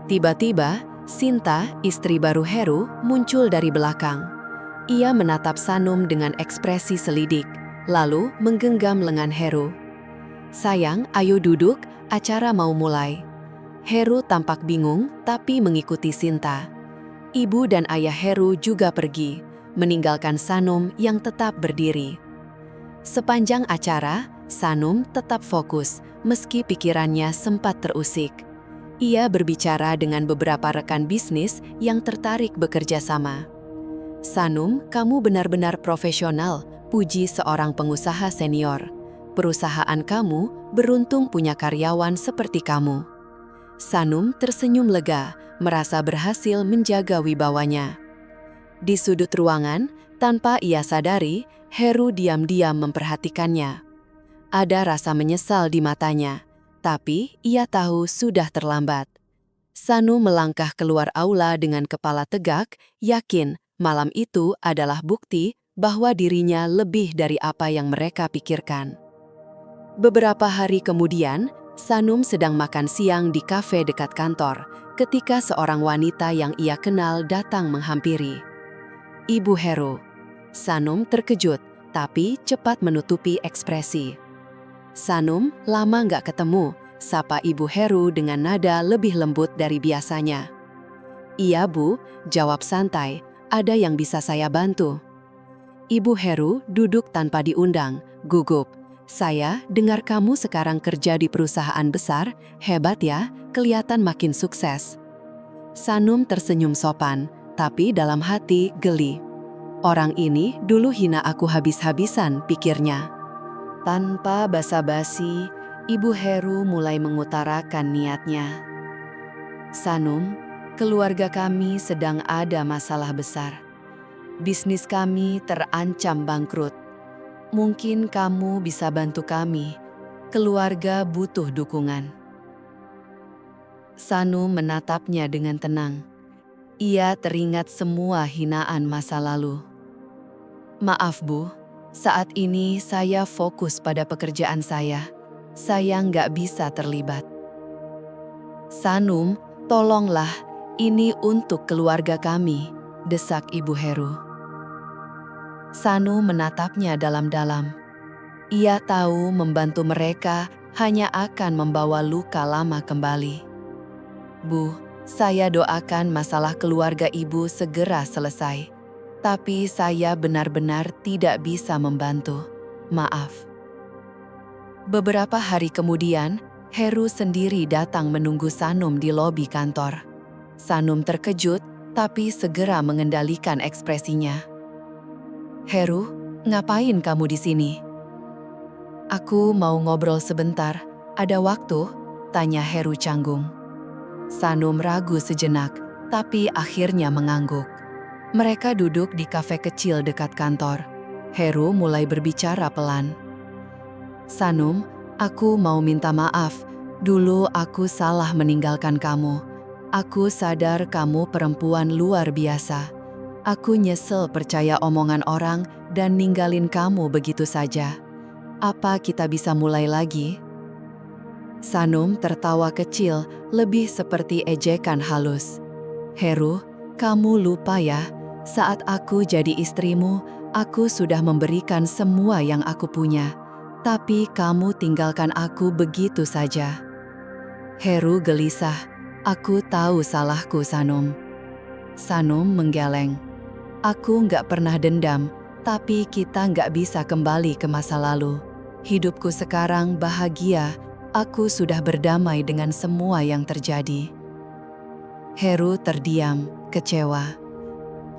Tiba-tiba, Sinta, istri baru Heru, muncul dari belakang. Ia menatap Sanum dengan ekspresi selidik, lalu menggenggam lengan Heru. "Sayang, ayo duduk, acara mau mulai." Heru tampak bingung, tapi mengikuti Sinta. Ibu dan ayah Heru juga pergi, meninggalkan Sanum yang tetap berdiri. Sepanjang acara, Sanum tetap fokus, meski pikirannya sempat terusik. Ia berbicara dengan beberapa rekan bisnis yang tertarik bekerja sama. "Sanum, kamu benar-benar profesional," puji seorang pengusaha senior. "Perusahaan kamu beruntung punya karyawan seperti kamu." Sanum tersenyum lega, merasa berhasil menjaga wibawanya. Di sudut ruangan, tanpa ia sadari, Heru diam-diam memperhatikannya. Ada rasa menyesal di matanya, tapi ia tahu sudah terlambat. Sanum melangkah keluar aula dengan kepala tegak, yakin malam itu adalah bukti bahwa dirinya lebih dari apa yang mereka pikirkan. Beberapa hari kemudian, Sanum sedang makan siang di kafe dekat kantor, ketika seorang wanita yang ia kenal datang menghampiri. "Ibu Heru." Sanum terkejut, tapi cepat menutupi ekspresi. "Sanum, lama nggak ketemu," sapa Ibu Heru dengan nada lebih lembut dari biasanya. "Iya, Bu," jawab santai, "ada yang bisa saya bantu?" Ibu Heru duduk tanpa diundang, gugup. "Saya dengar kamu sekarang kerja di perusahaan besar, hebat ya, kelihatan makin sukses." Sanum tersenyum sopan, tapi dalam hati geli. Orang ini dulu hina aku habis-habisan, pikirnya. Tanpa basa-basi, Ibu Heru mulai mengutarakan niatnya. "Sanum, keluarga kami sedang ada masalah besar. Bisnis kami terancam bangkrut. Mungkin kamu bisa bantu kami. Keluarga butuh dukungan." Sanum menatapnya dengan tenang. Ia teringat semua hinaan masa lalu. "Maaf, Bu. Saat ini saya fokus pada pekerjaan saya. Saya nggak bisa terlibat." "Sanum, tolonglah, ini untuk keluarga kami," desak Ibu Heru. Sanum menatapnya dalam-dalam. Ia tahu membantu mereka hanya akan membawa luka lama kembali. "Bu, saya doakan masalah keluarga ibu segera selesai. Tapi saya benar-benar tidak bisa membantu. Maaf." Beberapa hari kemudian, Heru sendiri datang menunggu Sanum di lobi kantor. Sanum terkejut, tapi segera mengendalikan ekspresinya. "Heru, ngapain kamu di sini?" "Aku mau ngobrol sebentar. Ada waktu?" tanya Heru canggung. Sanum ragu sejenak, tapi akhirnya mengangguk. Mereka duduk di kafe kecil dekat kantor. Heru mulai berbicara pelan. "Sanum, aku mau minta maaf. Dulu aku salah meninggalkan kamu. Aku sadar kamu perempuan luar biasa. Aku nyesel percaya omongan orang dan ninggalin kamu begitu saja. Apa kita bisa mulai lagi?" Sanum tertawa kecil, lebih seperti ejekan halus. "Heru, kamu lupa ya, saat aku jadi istrimu, aku sudah memberikan semua yang aku punya. Tapi kamu tinggalkan aku begitu saja." Heru gelisah. "Aku tahu salahku, Sanum." Sanum menggeleng. "Aku nggak pernah dendam, tapi kita nggak bisa kembali ke masa lalu. Hidupku sekarang bahagia, aku sudah berdamai dengan semua yang terjadi." Heru terdiam, kecewa.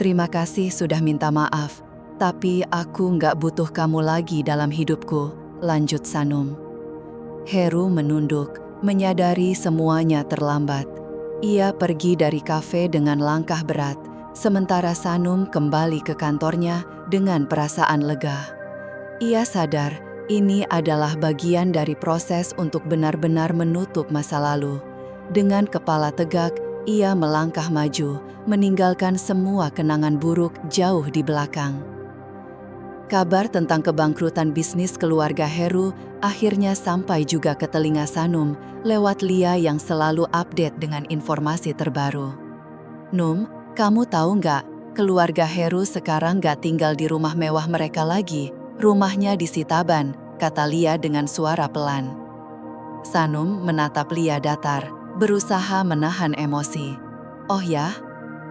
"Terima kasih sudah minta maaf, tapi aku nggak butuh kamu lagi dalam hidupku," lanjut Sanum. Heru menunduk, menyadari semuanya terlambat. Ia pergi dari kafe dengan langkah berat, sementara Sanum kembali ke kantornya dengan perasaan lega. Ia sadar ini adalah bagian dari proses untuk benar-benar menutup masa lalu. Dengan kepala tegak, ia melangkah maju, meninggalkan semua kenangan buruk jauh di belakang. Kabar tentang kebangkrutan bisnis keluarga Heru akhirnya sampai juga ke telinga Sanum lewat Lia yang selalu update dengan informasi terbaru. "Num, kamu tahu nggak, keluarga Heru sekarang nggak tinggal di rumah mewah mereka lagi. Rumahnya di Sitaban," kata Lia dengan suara pelan. Sanum menatap Lia datar, berusaha menahan emosi. "Oh ya?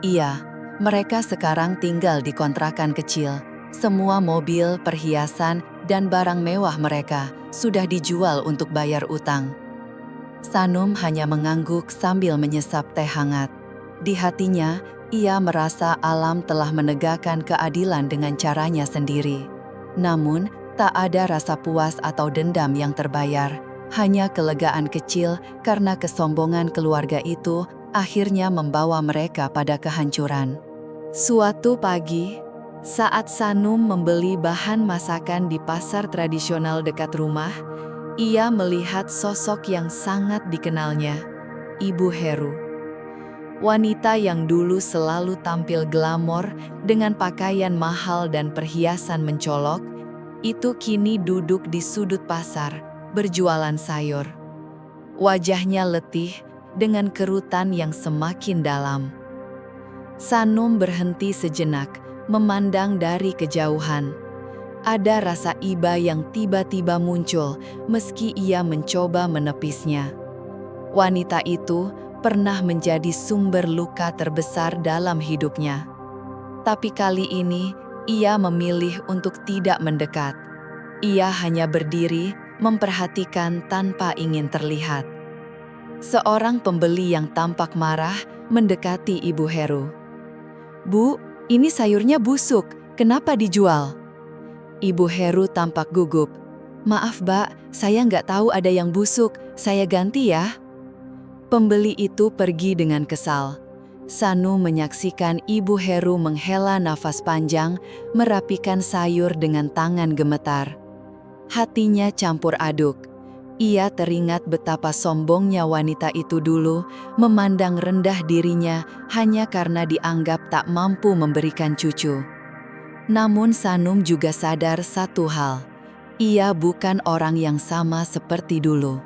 Iya, mereka sekarang tinggal di kontrakan kecil. Semua mobil, perhiasan, dan barang mewah mereka sudah dijual untuk bayar utang." Sanum hanya mengangguk sambil menyesap teh hangat. Di hatinya, ia merasa alam telah menegakkan keadilan dengan caranya sendiri. Namun, tak ada rasa puas atau dendam yang terbayar, hanya kelegaan kecil karena kesombongan keluarga itu akhirnya membawa mereka pada kehancuran. Suatu pagi, saat Sanum membeli bahan masakan di pasar tradisional dekat rumah, ia melihat sosok yang sangat dikenalnya, Ibu Heru. Wanita yang dulu selalu tampil glamor dengan pakaian mahal dan perhiasan mencolok, itu kini duduk di sudut pasar, berjualan sayur. Wajahnya letih dengan kerutan yang semakin dalam. Sanum berhenti sejenak, memandang dari kejauhan. Ada rasa iba yang tiba-tiba muncul meski ia mencoba menepisnya. Wanita itu pernah menjadi sumber luka terbesar dalam hidupnya. Tapi kali ini, ia memilih untuk tidak mendekat. Ia hanya berdiri, memperhatikan tanpa ingin terlihat. Seorang pembeli yang tampak marah mendekati Ibu Heru. "Bu, ini sayurnya busuk, kenapa dijual?" Ibu Heru tampak gugup. "Maaf, Mbak, saya nggak tahu ada yang busuk, saya ganti ya." Pembeli itu pergi dengan kesal. Sanum menyaksikan Ibu Heru menghela nafas panjang, merapikan sayur dengan tangan gemetar. Hatinya campur aduk. Ia teringat betapa sombongnya wanita itu dulu, memandang rendah dirinya hanya karena dianggap tak mampu memberikan cucu. Namun Sanum juga sadar satu hal, ia bukan orang yang sama seperti dulu.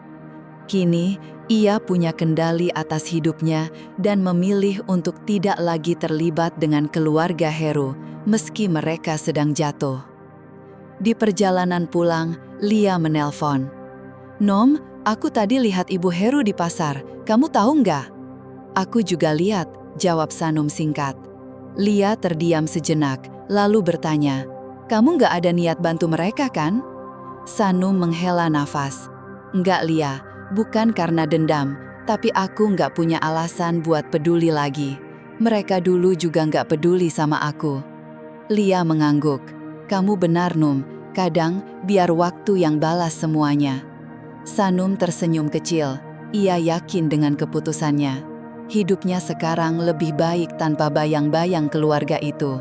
Kini, Ia punya kendali atas hidupnya dan memilih untuk tidak lagi terlibat dengan keluarga Heru meski mereka sedang jatuh. Di perjalanan pulang, Lia menelpon. "Nom, aku tadi lihat Ibu Heru di pasar. Kamu tahu nggak?" "Aku juga lihat," jawab Sanum singkat. Lia terdiam sejenak, lalu bertanya, "Kamu nggak ada niat bantu mereka kan?" Sanum menghela nafas. "Nggak, Lia, bukan karena dendam, tapi aku nggak punya alasan buat peduli lagi. Mereka dulu juga nggak peduli sama aku." Lia mengangguk. "Kamu benar, Num. Kadang, biar waktu yang balas semuanya." Sanum tersenyum kecil. Ia yakin dengan keputusannya. Hidupnya sekarang lebih baik tanpa bayang-bayang keluarga itu.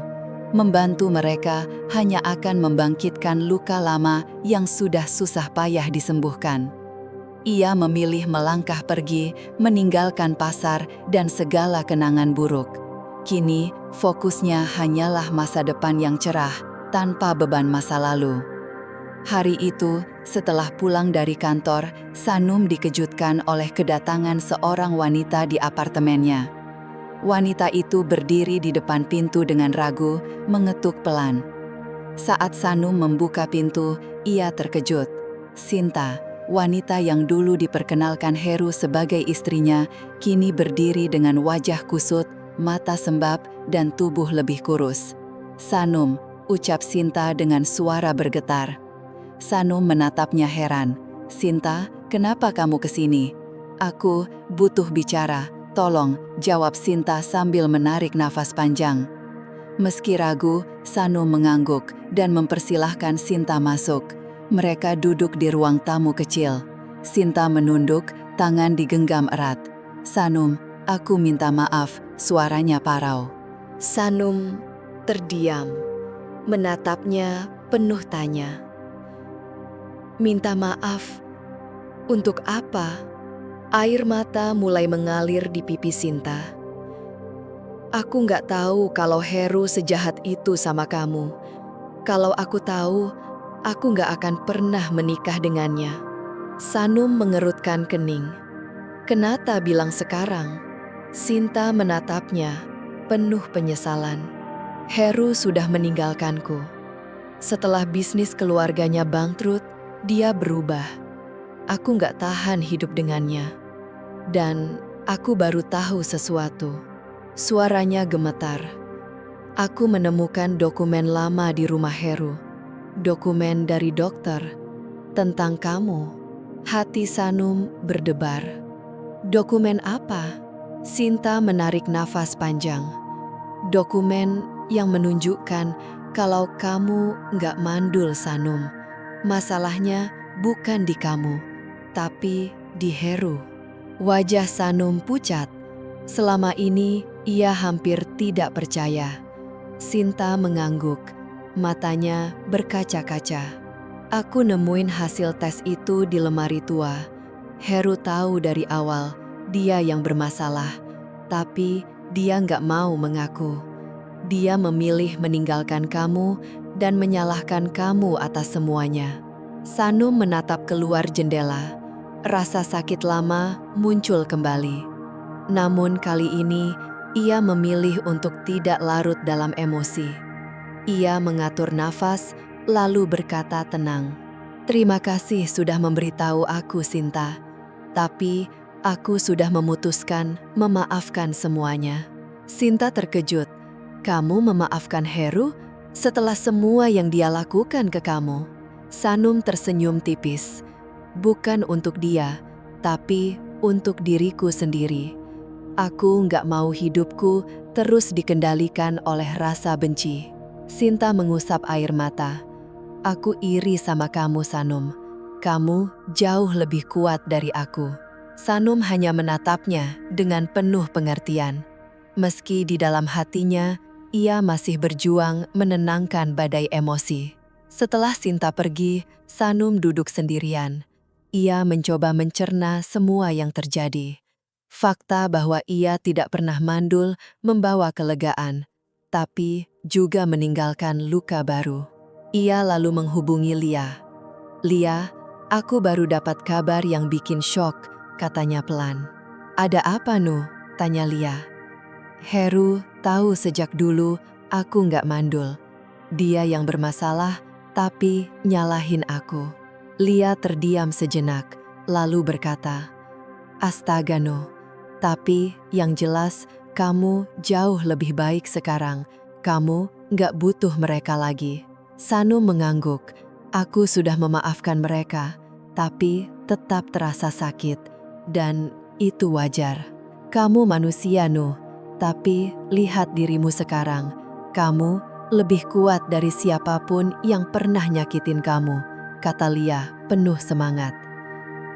Membantu mereka hanya akan membangkitkan luka lama yang sudah susah payah disembuhkan. Ia memilih melangkah pergi, meninggalkan pasar dan segala kenangan buruk. Kini, fokusnya hanyalah masa depan yang cerah, tanpa beban masa lalu. Hari itu, setelah pulang dari kantor, Sanum dikejutkan oleh kedatangan seorang wanita di apartemennya. Wanita itu berdiri di depan pintu dengan ragu, mengetuk pelan. Saat Sanum membuka pintu, ia terkejut. Sinta, wanita yang dulu diperkenalkan Heru sebagai istrinya, kini berdiri dengan wajah kusut, mata sembab, dan tubuh lebih kurus. "Sanum," ucap Sinta dengan suara bergetar. Sanum menatapnya heran. "Sinta, kenapa kamu kesini?" "Aku butuh bicara. Tolong," jawab Sinta sambil menarik nafas panjang. Meski ragu, Sanum mengangguk dan mempersilahkan Sinta masuk. Mereka duduk di ruang tamu kecil. Sinta menunduk, tangan digenggam erat. "Sanum, aku minta maaf," suaranya parau. Sanum terdiam, menatapnya penuh tanya. "Minta maaf? Untuk apa?" Air mata mulai mengalir di pipi Sinta. "Aku nggak tahu kalau Heru sejahat itu sama kamu. Kalau aku tahu, aku nggak akan pernah menikah dengannya." Sanum mengerutkan kening. "Kenapa bilang sekarang?" Sinta menatapnya, penuh penyesalan. "Heru sudah meninggalkanku. Setelah bisnis keluarganya bangkrut, dia berubah. Aku nggak tahan hidup dengannya. Dan aku baru tahu sesuatu." Suaranya gemetar. "Aku menemukan dokumen lama di rumah Heru. Dokumen dari dokter. Tentang kamu." Hati Sanum berdebar. "Dokumen apa?" Sinta menarik nafas panjang. "Dokumen yang menunjukkan kalau kamu nggak mandul, Sanum. Masalahnya bukan di kamu, tapi di Heru." Wajah Sanum pucat. Selama ini ia hampir tidak percaya. Sinta mengangguk, matanya berkaca-kaca. "Aku nemuin hasil tes itu di lemari tua. Heru tahu dari awal dia yang bermasalah, tapi dia nggak mau mengaku. Dia memilih meninggalkan kamu dan menyalahkan kamu atas semuanya." Sanum menatap keluar jendela. Rasa sakit lama muncul kembali. Namun kali ini, ia memilih untuk tidak larut dalam emosi. Ia mengatur nafas, lalu berkata tenang, "Terima kasih sudah memberitahu aku, Sinta. Tapi, aku sudah memutuskan memaafkan semuanya." Sinta terkejut. "Kamu memaafkan Heru setelah semua yang dia lakukan ke kamu?" Sanum tersenyum tipis. "Bukan untuk dia, tapi untuk diriku sendiri. Aku nggak mau hidupku terus dikendalikan oleh rasa benci." Sinta mengusap air mata. "Aku iri sama kamu, Sanum. Kamu jauh lebih kuat dari aku." Sanum hanya menatapnya dengan penuh pengertian. Meski di dalam hatinya, ia masih berjuang menenangkan badai emosi. Setelah Sinta pergi, Sanum duduk sendirian. Ia mencoba mencerna semua yang terjadi. Fakta bahwa ia tidak pernah mandul membawa kelegaan, tapi juga meninggalkan luka baru. Ia lalu menghubungi Lia. "Lia, aku baru dapat kabar yang bikin syok," katanya pelan. Ada apa, Nu? Tanya Lia. Heru tahu sejak dulu aku nggak mandul. Dia yang bermasalah, tapi nyalahin aku. Lia terdiam sejenak, lalu berkata, Astaga, No. Tapi yang jelas kamu jauh lebih baik sekarang. Kamu nggak butuh mereka lagi. Sanum mengangguk. Aku sudah memaafkan mereka, tapi tetap terasa sakit. Dan itu wajar. Kamu manusia, No. Tapi lihat dirimu sekarang. Kamu lebih kuat dari siapapun yang pernah nyakitin kamu, kata Lia penuh semangat.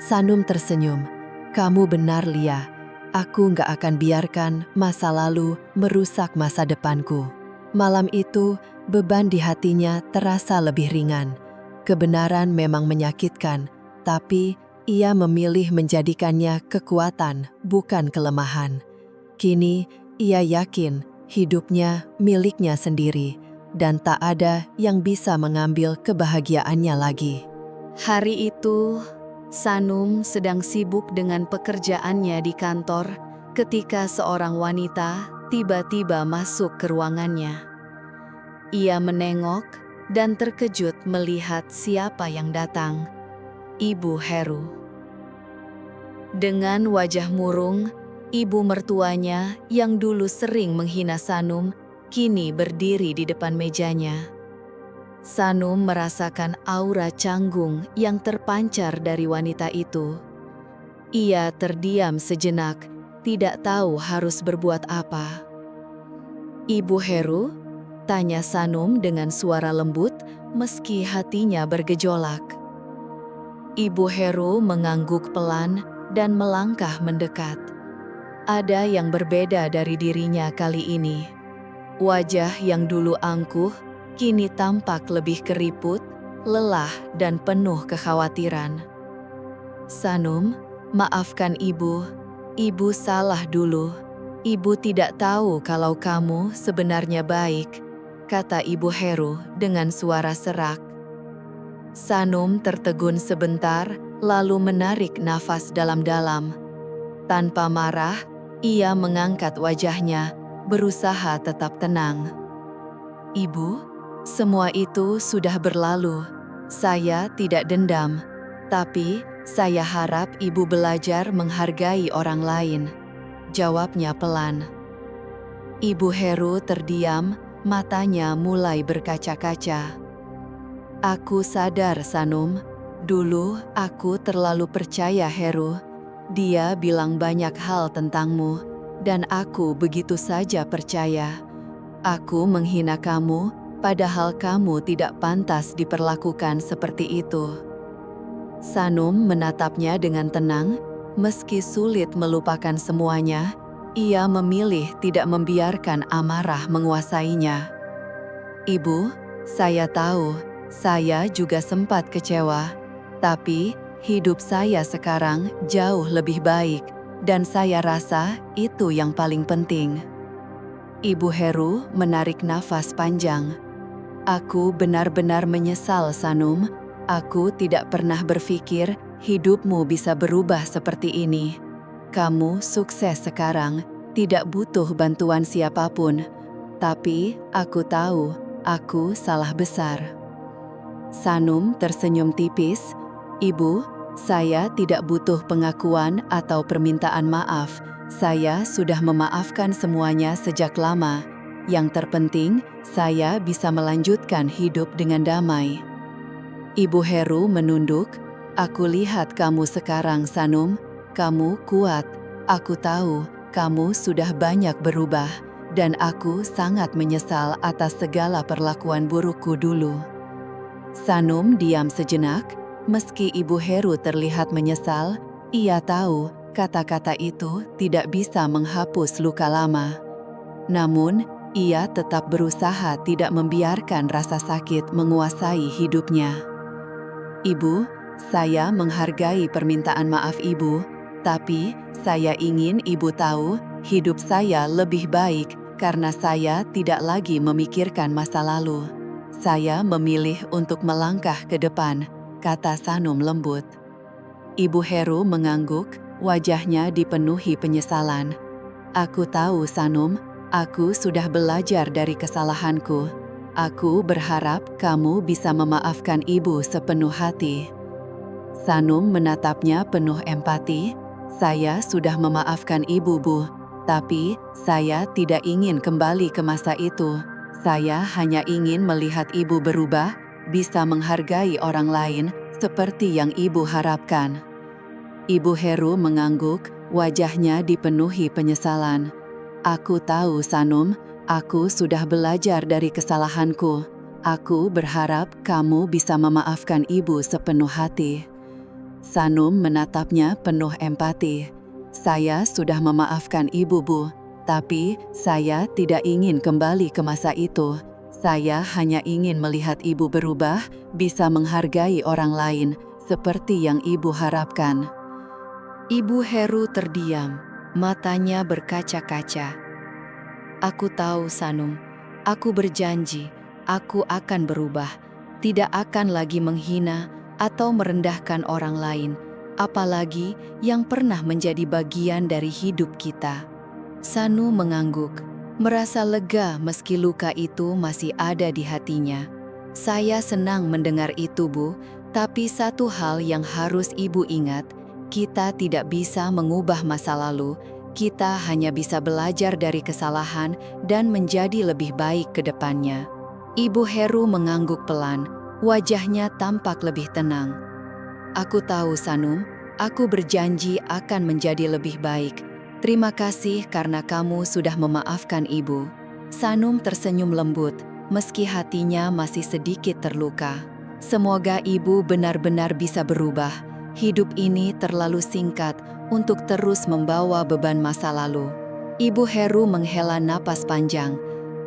Sanum tersenyum. Kamu benar, Lia. Aku nggak akan biarkan masa lalu merusak masa depanku. Malam itu, beban di hatinya terasa lebih ringan. Kebenaran memang menyakitkan, tapi ia memilih menjadikannya kekuatan, bukan kelemahan. Kini, ia yakin hidupnya miliknya sendiri, dan tak ada yang bisa mengambil kebahagiaannya lagi. Hari itu, Sanum sedang sibuk dengan pekerjaannya di kantor ketika seorang wanita tiba-tiba masuk ke ruangannya. Ia menengok dan terkejut melihat siapa yang datang, Ibu Heru. Dengan wajah murung, ibu mertuanya yang dulu sering menghina Sanum kini berdiri di depan mejanya. Sanum merasakan aura canggung yang terpancar dari wanita itu. Ia terdiam sejenak, tidak tahu harus berbuat apa. Ibu Heru? Tanya Sanum dengan suara lembut meski hatinya bergejolak. Ibu Heru mengangguk pelan dan melangkah mendekat. Ada yang berbeda dari dirinya kali ini. Wajah yang dulu angkuh kini tampak lebih keriput, lelah dan penuh kekhawatiran. Sanum, maafkan ibu. Ibu salah dulu. Ibu tidak tahu kalau kamu sebenarnya baik, kata Ibu Heru dengan suara serak. Sanum tertegun sebentar, lalu menarik nafas dalam-dalam. Tanpa marah, ia mengangkat wajahnya, berusaha tetap tenang. Ibu, semua itu sudah berlalu. Saya tidak dendam, tapi saya harap ibu belajar menghargai orang lain, jawabnya pelan. Ibu Heru terdiam, matanya mulai berkaca-kaca. Aku sadar, Sanum. Dulu aku terlalu percaya Heru. Dia bilang banyak hal tentangmu, dan aku begitu saja percaya. Aku menghina kamu, padahal kamu tidak pantas diperlakukan seperti itu. Sanum menatapnya dengan tenang, meski sulit melupakan semuanya, ia memilih tidak membiarkan amarah menguasainya. Ibu, saya tahu, saya juga sempat kecewa, tapi hidup saya sekarang jauh lebih baik, dan saya rasa itu yang paling penting. Ibu Heru menarik nafas panjang. Aku benar-benar menyesal, Sanum. Aku tidak pernah berpikir hidupmu bisa berubah seperti ini. Kamu sukses sekarang, tidak butuh bantuan siapapun. Tapi aku tahu, aku salah besar. Sanum tersenyum tipis. Ibu, saya tidak butuh pengakuan atau permintaan maaf. Saya sudah memaafkan semuanya sejak lama. Yang terpenting, saya bisa melanjutkan hidup dengan damai. Ibu Heru menunduk. Aku lihat kamu sekarang, Sanum. Kamu kuat. Aku tahu kamu sudah banyak berubah, dan aku sangat menyesal atas segala perlakuan burukku dulu. Sanum diam sejenak. Meski Ibu Heru terlihat menyesal, ia tahu kata-kata itu tidak bisa menghapus luka lama. Namun, ia tetap berusaha tidak membiarkan rasa sakit menguasai hidupnya. Ibu, saya menghargai permintaan maaf Ibu, tapi saya ingin Ibu tahu hidup saya lebih baik karena saya tidak lagi memikirkan masa lalu. Saya memilih untuk melangkah ke depan, kata Sanum lembut. Ibu Heru mengangguk. wajahnya dipenuhi penyesalan. Aku tahu, Sanum, aku sudah belajar dari kesalahanku. Aku berharap kamu bisa memaafkan ibu sepenuh hati. Sanum menatapnya penuh empati. Saya sudah memaafkan ibu, Bu. Tapi saya tidak ingin kembali ke masa itu. Saya hanya ingin melihat ibu berubah, bisa menghargai orang lain seperti yang ibu harapkan. Ibu Heru mengangguk, wajahnya dipenuhi penyesalan. Aku tahu, Sanum, aku sudah belajar dari kesalahanku. Aku berharap kamu bisa memaafkan ibu sepenuh hati. Sanum menatapnya penuh empati. Saya sudah memaafkan ibu, Bu. Tapi saya tidak ingin kembali ke masa itu. Saya hanya ingin melihat ibu berubah, bisa menghargai orang lain, seperti yang ibu harapkan. Ibu Heru terdiam, matanya berkaca-kaca. Aku tahu, Sanum. Aku berjanji, aku akan berubah. Tidak akan lagi menghina atau merendahkan orang lain, apalagi yang pernah menjadi bagian dari hidup kita. Sanu mengangguk, merasa lega meski luka itu masih ada di hatinya. Saya senang mendengar itu, Bu, tapi satu hal yang harus Ibu ingat, kita tidak bisa mengubah masa lalu, kita hanya bisa belajar dari kesalahan dan menjadi lebih baik ke depannya. Ibu Heru mengangguk pelan, wajahnya tampak lebih tenang. Aku tahu, Sanum, aku berjanji akan menjadi lebih baik. Terima kasih karena kamu sudah memaafkan ibu. Sanum tersenyum lembut, meski hatinya masih sedikit terluka. Semoga ibu benar-benar bisa berubah. Hidup ini terlalu singkat untuk terus membawa beban masa lalu. Ibu Heru menghela napas panjang.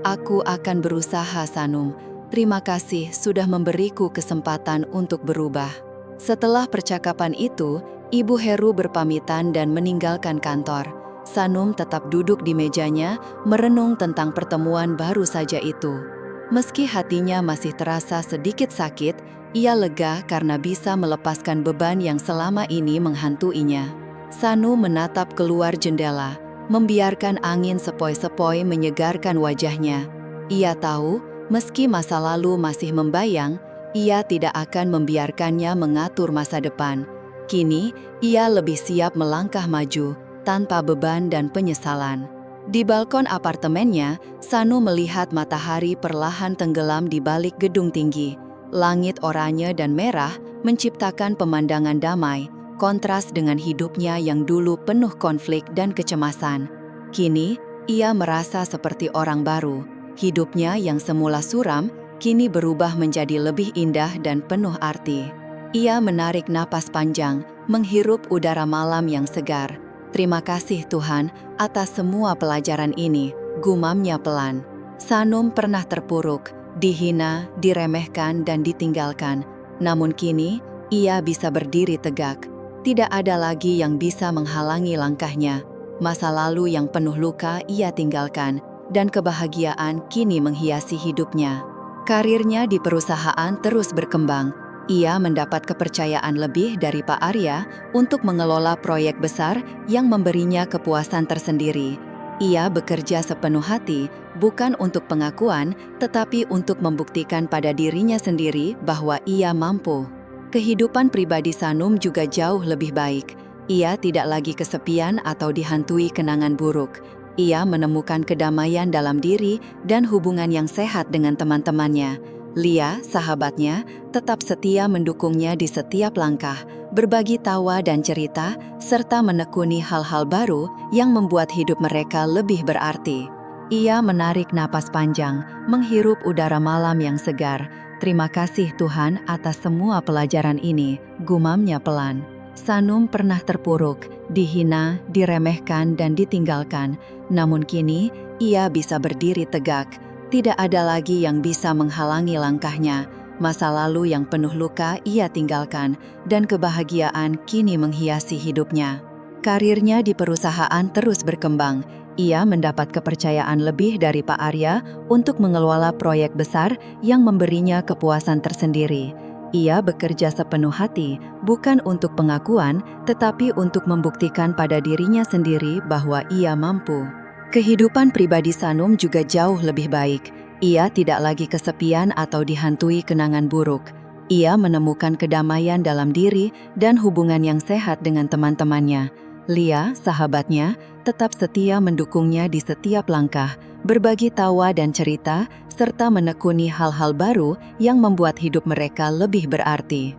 Aku akan berusaha, Sanum. Terima kasih sudah memberiku kesempatan untuk berubah. Setelah percakapan itu, Ibu Heru berpamitan dan meninggalkan kantor. Sanum tetap duduk di mejanya, merenung tentang pertemuan baru saja itu. Meski hatinya masih terasa sedikit sakit, ia lega karena bisa melepaskan beban yang selama ini menghantuinya. Sanu menatap keluar jendela, membiarkan angin sepoi-sepoi menyegarkan wajahnya. Ia tahu, meski masa lalu masih membayang, ia tidak akan membiarkannya mengatur masa depan. Kini, ia lebih siap melangkah maju, tanpa beban dan penyesalan. Di balkon apartemennya, Sanu melihat matahari perlahan tenggelam di balik gedung tinggi. Langit oranye dan merah menciptakan pemandangan damai, kontras dengan hidupnya yang dulu penuh konflik dan kecemasan. Kini, ia merasa seperti orang baru. Hidupnya yang semula suram, kini berubah menjadi lebih indah dan penuh arti. Ia menarik napas panjang, menghirup udara malam yang segar. Terima kasih Tuhan atas semua pelajaran ini, gumamnya pelan. Sanum pernah terpuruk, dihina, diremehkan, dan ditinggalkan. Namun kini, ia bisa berdiri tegak. Tidak ada lagi yang bisa menghalangi langkahnya. Masa lalu yang penuh luka ia tinggalkan, dan kebahagiaan kini menghiasi hidupnya. Karirnya di perusahaan terus berkembang. Ia mendapat kepercayaan lebih dari Pak Arya untuk mengelola proyek besar yang memberinya kepuasan tersendiri. Ia bekerja sepenuh hati, bukan untuk pengakuan, tetapi untuk membuktikan pada dirinya sendiri bahwa ia mampu. Kehidupan pribadi Sanum juga jauh lebih baik. Ia tidak lagi kesepian atau dihantui kenangan buruk. Ia menemukan kedamaian dalam diri dan hubungan yang sehat dengan teman-temannya. Lia, sahabatnya, tetap setia mendukungnya di setiap langkah, berbagi tawa dan cerita, serta menekuni hal-hal baru yang membuat hidup mereka lebih berarti. Ia menarik napas panjang, menghirup udara malam yang segar. Terima kasih Tuhan atas semua pelajaran ini, gumamnya pelan. Sanum pernah terpuruk, dihina, diremehkan, dan ditinggalkan. Namun kini, ia bisa berdiri tegak. Tidak ada lagi yang bisa menghalangi langkahnya. Masa lalu yang penuh luka ia tinggalkan, dan kebahagiaan kini menghiasi hidupnya. Karirnya di perusahaan terus berkembang. Ia mendapat kepercayaan lebih dari Pak Arya untuk mengelola proyek besar yang memberinya kepuasan tersendiri. Ia bekerja sepenuh hati, bukan untuk pengakuan, tetapi untuk membuktikan pada dirinya sendiri bahwa ia mampu. Kehidupan pribadi Sanum juga jauh lebih baik. Ia tidak lagi kesepian atau dihantui kenangan buruk. Ia menemukan kedamaian dalam diri dan hubungan yang sehat dengan teman-temannya. Lia, sahabatnya, tetap setia mendukungnya di setiap langkah, berbagi tawa dan cerita, serta menekuni hal-hal baru yang membuat hidup mereka lebih berarti.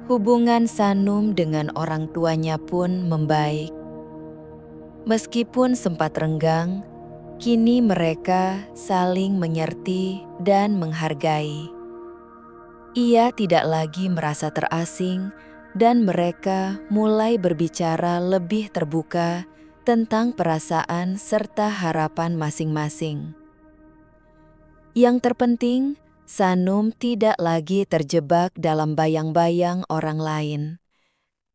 Hubungan Sanum dengan orang tuanya pun membaik. Meskipun sempat renggang, kini mereka saling mengerti dan menghargai. Ia tidak lagi merasa terasing, dan mereka mulai berbicara lebih terbuka tentang perasaan serta harapan masing-masing. Yang terpenting, Sanum tidak lagi terjebak dalam bayang-bayang orang lain.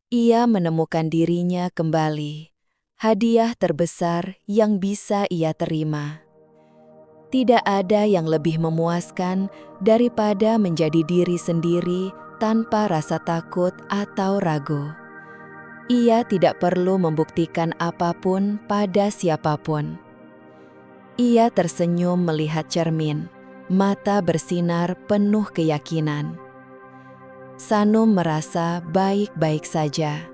Ia menemukan dirinya kembali, hadiah terbesar yang bisa ia terima. Tidak ada yang lebih memuaskan daripada menjadi diri sendiri tanpa rasa takut atau ragu. Ia tidak perlu membuktikan apapun pada siapapun. Ia tersenyum melihat cermin, mata bersinar penuh keyakinan. Sanum merasa baik-baik saja.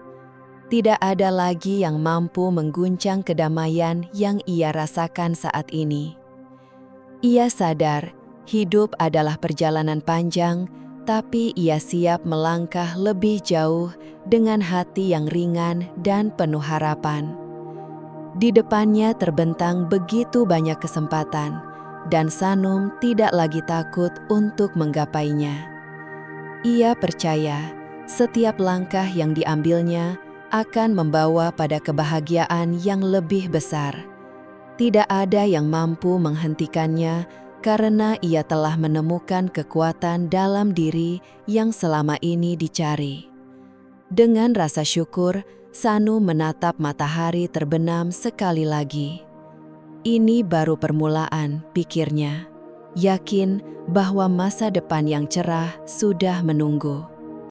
Tidak ada lagi yang mampu mengguncang kedamaian yang ia rasakan saat ini. Ia sadar hidup adalah perjalanan panjang, tapi ia siap melangkah lebih jauh dengan hati yang ringan dan penuh harapan. Di depannya terbentang begitu banyak kesempatan, dan Sanum tidak lagi takut untuk menggapainya. Ia percaya setiap langkah yang diambilnya akan membawa pada kebahagiaan yang lebih besar. Tidak ada yang mampu menghentikannya karena ia telah menemukan kekuatan dalam diri yang selama ini dicari. Dengan rasa syukur, Sanum menatap matahari terbenam sekali lagi. Ini baru permulaan, pikirnya. Yakin bahwa masa depan yang cerah sudah menunggu.